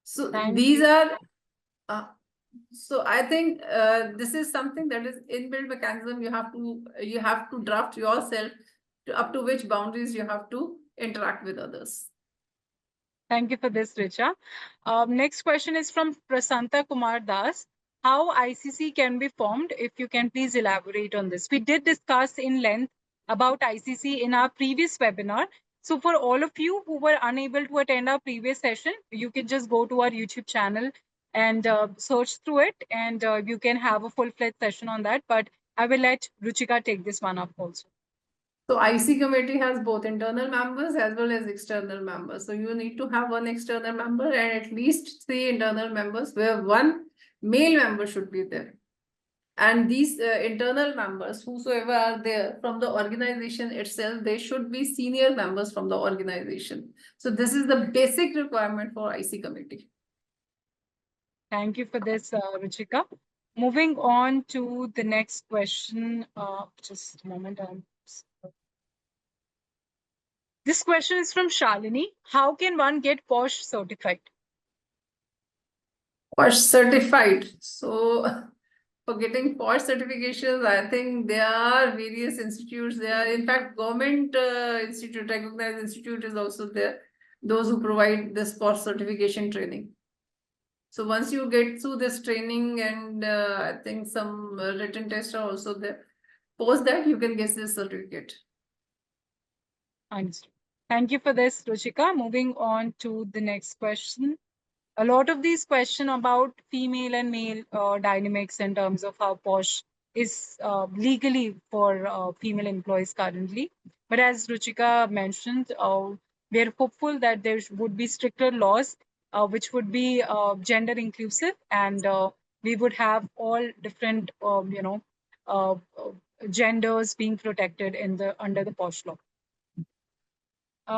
So these are so I think this is something that is inbuilt mechanism. You have to draft yourself to up to which boundaries you have to interact with others. Thank you for this, Richa. Next question is from Prasanta Kumar Das. How ICC can be formed? If you can please elaborate on this. We did discuss in length about ICC in our previous webinar. So for all of you who were unable to attend our previous session, you can just go to our YouTube channel and search through it, and you can have a full-fledged session on that. But I will let Ruchika take this one up also. So IC committee has both internal members as well as external members. So you need to have one external member and at least 3 internal members, where one male member should be there. And these internal members, whosoever are there from the organization itself, they should be senior members from the organization. So this is the basic requirement for IC committee. Thank you for this, Ruchika. Moving on to the next question. Just a moment. This question is from Shalini. How can one get POSH certified? POSH certified. So for getting POSH certifications, I think there are various institutes. There are, in fact, government institute, recognized institute is also there. Those who provide this POSH certification training. So once you get through this training and I think some written tests are also there, post that you can get this certificate. Understood. Thank you for this, Ruchika. Moving on to the next question. A lot of these questions about female and male dynamics in terms of how POSH is legally for female employees currently. But as Ruchika mentioned, we are hopeful that there would be stricter laws which would be gender inclusive, and we would have all different, genders being protected in the under the POSH law.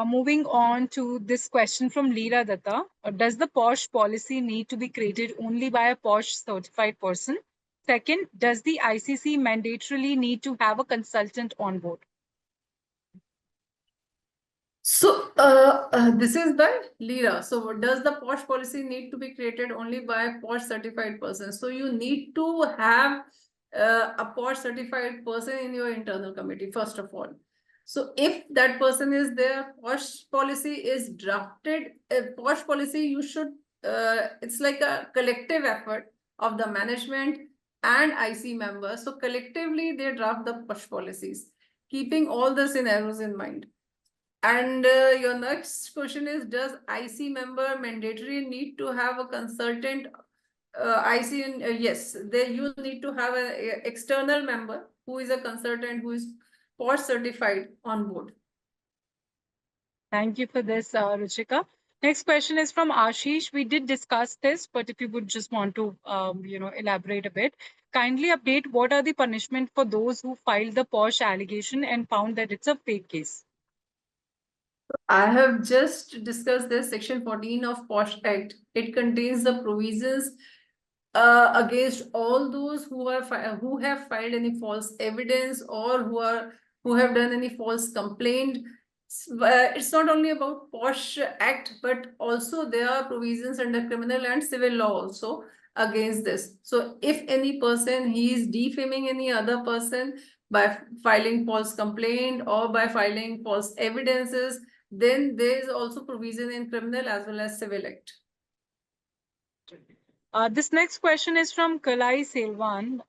Moving on to this question from Leela Datta. Does the POSH policy need to be created only by a POSH certified person? Second, does the ICC mandatorily need to have a consultant on board? So this is by Leela. So does the POSH policy need to be created only by a POSH certified person? So you need to have a POSH certified person in your internal committee, first of all. So if that person is there, POSH policy is drafted. POSH policy, you should, it's like a collective effort of the management and IC members. So collectively they draft the POSH policies, keeping all the scenarios in mind. And your next question is, does IC member mandatory need to have a consultant? IC, yes, you need to have an external member who is a consultant, who is POSH certified on board. Thank you for this, Ruchika. Next question is from Ashish. We did discuss this, but if you would just want to, elaborate a bit, kindly update what are the punishment for those who filed the POSH allegation and found that it's a fake case. I have just discussed this section 14 of POSH Act. It contains the provisions against all those who have filed any false evidence or who have done any false complaint. It's not only about POSH Act, but also there are provisions under criminal and civil law also against this. So if any person, he is defaming any other person by filing false complaint or by filing false evidences, then there is also provision in criminal as well as civil act. This next question is from Kalai Selvan.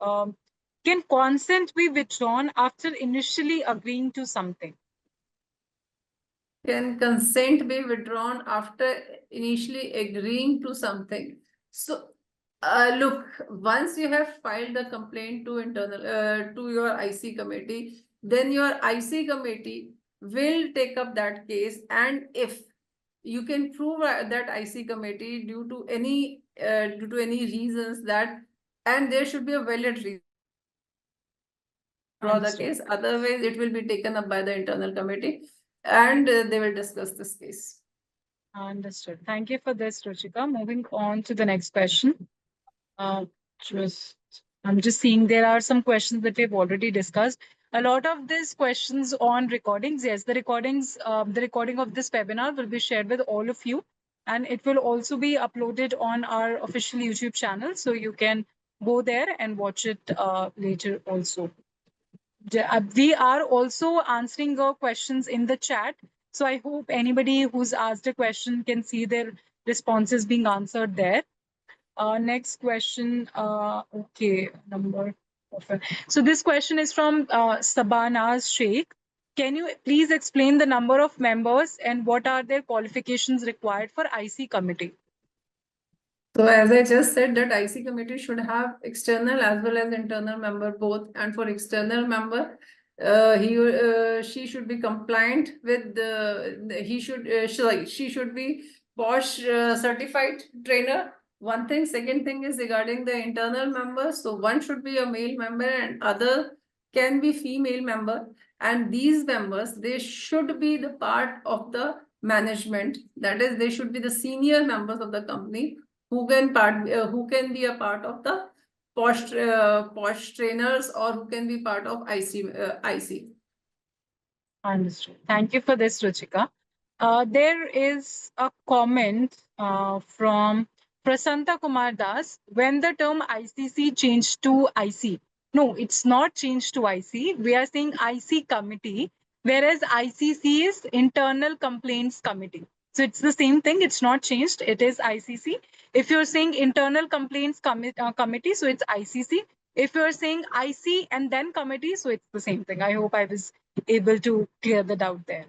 Can consent be withdrawn after initially agreeing to something? Can consent be withdrawn after initially agreeing to something? So, look, once you have filed the complaint to to your IC committee, then your IC committee will take up that case, and if you can prove that IC committee due to any reasons that, and there should be a valid reason for the case, otherwise it will be taken up by the internal committee and they will discuss this case. Understood. Thank you for this, Ruchika. Moving on to the next question. I'm just seeing there are some questions that we've already discussed. A lot of these questions on recordings, yes, the recording of this webinar will be shared with all of you, and it will also be uploaded on our official YouTube channel, so you can go there and watch it later also. We are also answering your questions in the chat, so I hope anybody who's asked a question can see their responses being answered there. Next question. Okay, number. So this question is from Sabanaz Sheikh. Can you please explain the number of members and what are their qualifications required for IC committee? So as I just said, that IC committee should have external as well as internal member both. And for external member, she should be compliant with she should be POSH certified trainer. One thing. Second thing is regarding the internal members. So one should be a male member and other can be female member. And these members, they should be the part of the management. That is, they should be the senior members of the company who can be a part of the POSH trainers or who can be part of IC. Understood. Thank you for this, Ruchika. There is a comment from Prasanta Kumar Das. When the term ICC changed to IC, no, it's not changed to IC. We are saying IC committee, whereas ICC is Internal Complaints Committee. So it's the same thing. It's not changed. It is ICC. If you're saying Internal Complaints Committee, so it's ICC. If you're saying IC and then committee, so it's the same thing. I hope I was able to clear the doubt there.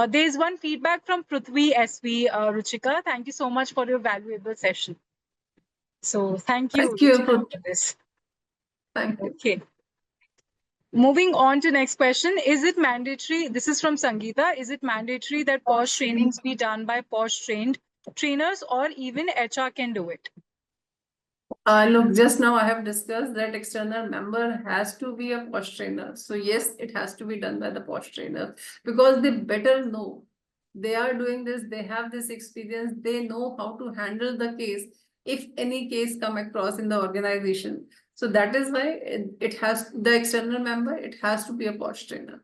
There's one feedback from Prithvi SV Ruchika. Thank you so much for your valuable session. So thank you, Ruchika, for this. Thank you. Okay. Moving on to next question. Is it mandatory? This is from Sangeeta. Is it mandatory that POSH trainings be done by POSH trained trainers or even HR can do it? Look, just now I have discussed that external member has to be a POSH trainer. So yes, it has to be done by the POSH trainer because they better know. They are doing this, they have this experience, they know how to handle the case if any case come across in the organization. So that is why it has the external member, it has to be a POSH trainer,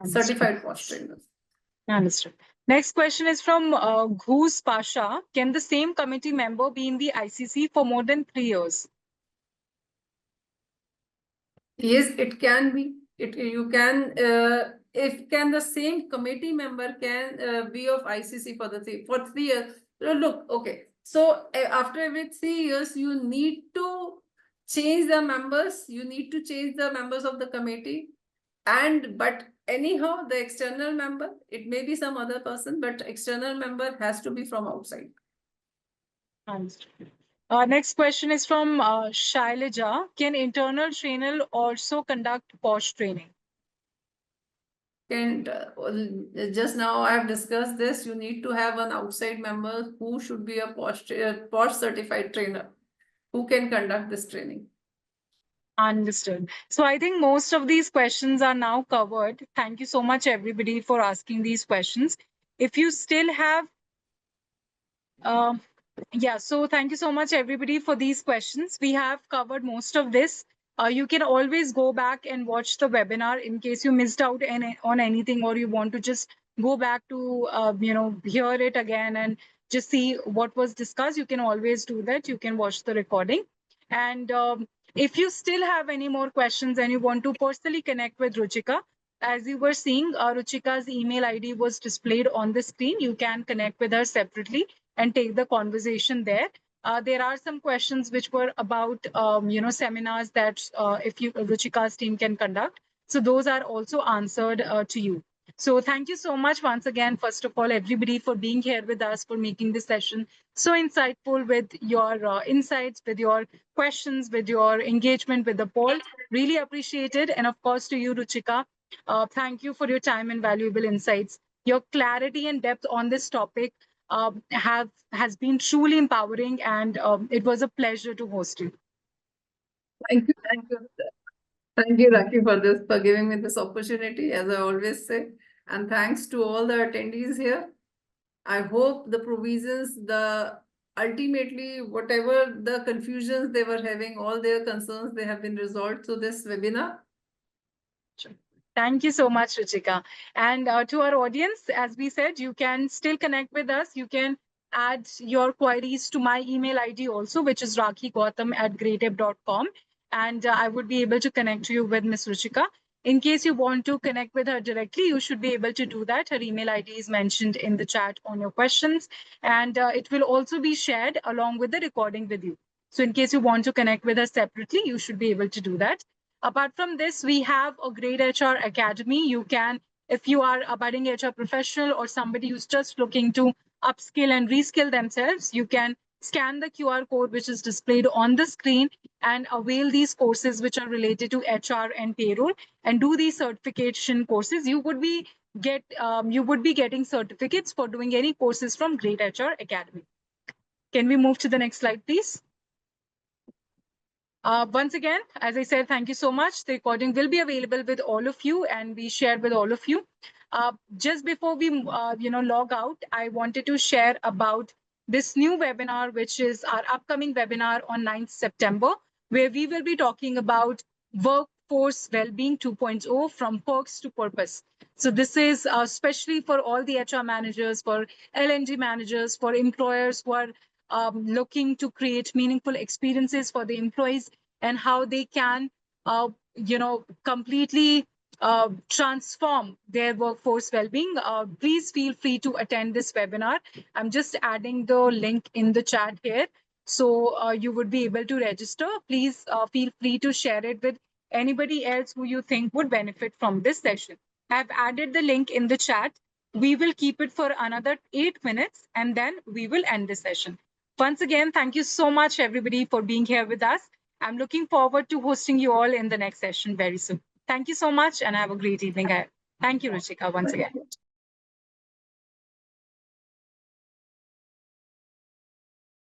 certified POSH trainer. Understood. Next question is from Ghoos Pasha. Can the same committee member be in the ICC for more than 3 years? Yes, it can be. You can if can the same committee member can be of ICC for 3 years. Look, okay. So after every 3 years, you need to change the members. You need to change the members of the committee. But anyhow, the external member, it may be some other person, but external member has to be from outside. Understood. Next question is from Shailaja. Can internal trainer also conduct POSH training? And just now I have discussed this. You need to have an outside member who should be a POSH certified trainer who can conduct this training. Understood. So I think most of these questions are now covered. Thank you so much, everybody, for asking these questions. If you still have, so thank you so much, everybody, for these questions. We have covered most of this. You can always go back and watch the webinar in case you missed out on anything or you want to just go back to, hear it again and just see what was discussed. You can always do that. You can watch the recording. And if you still have any more questions and you want to personally connect with Ruchika, as you were seeing, Ruchika's email ID was displayed on the screen. You can connect with her separately and take the conversation there. There are some questions which were about, seminars that Ruchika's team can conduct. So those are also answered to you. So thank you so much once again, first of all, everybody for being here with us, for making this session so insightful with your insights, with your questions, with your engagement with the poll. Really appreciated. And of course, to you, Ruchika, thank you for your time and valuable insights. Your clarity and depth on this topic has been truly empowering, and it was a pleasure to host you. Thank you. Thank you, Raki, for giving me this opportunity, as I always say. And thanks to all the attendees here. I hope the provisions, ultimately, whatever the confusions they were having, all their concerns, they have been resolved through this webinar. Thank you so much, Ruchika. And to our audience, as we said, you can still connect with us. You can add your queries to my email ID also, which is rakigautam@greytHR.com. And I would be able to connect you with Ms. Ruchika. In case you want to connect with her directly, you should be able to do that. Her email ID is mentioned in the chat on your questions. And it will also be shared along with the recording with you. So in case you want to connect with her separately, you should be able to do that. Apart from this, we have a greytHR Academy. You can, if you are a budding HR professional or somebody who's just looking to upskill and reskill themselves, you can scan the QR code which is displayed on the screen and avail these courses which are related to HR and payroll and do these certification courses. You would be getting certificates for doing any courses from greytHR Academy. Can we move to the next slide, please? Once again, as I said, thank you so much. The recording will be available with all of you and we shared with all of you. Just before we log out, I wanted to share about this new webinar, which is our upcoming webinar on 9th September, where we will be talking about workforce well-being 2.0 from perks to purpose. So this is especially for all the HR managers, for L&D managers, for employers who are looking to create meaningful experiences for the employees and how they can, completely transform their workforce well-being. Please feel free to attend this webinar. I'm just adding the link in the chat here. So you would be able to register. Please feel free to share it with anybody else who you think would benefit from this session. I've added the link in the chat. We will keep it for another 8 minutes and then we will end the session. Once again, thank you so much, everybody, for being here with us. I'm looking forward to hosting you all in the next session very soon. Thank you so much and have a great evening ahead. Thank you, Ruchika, once again.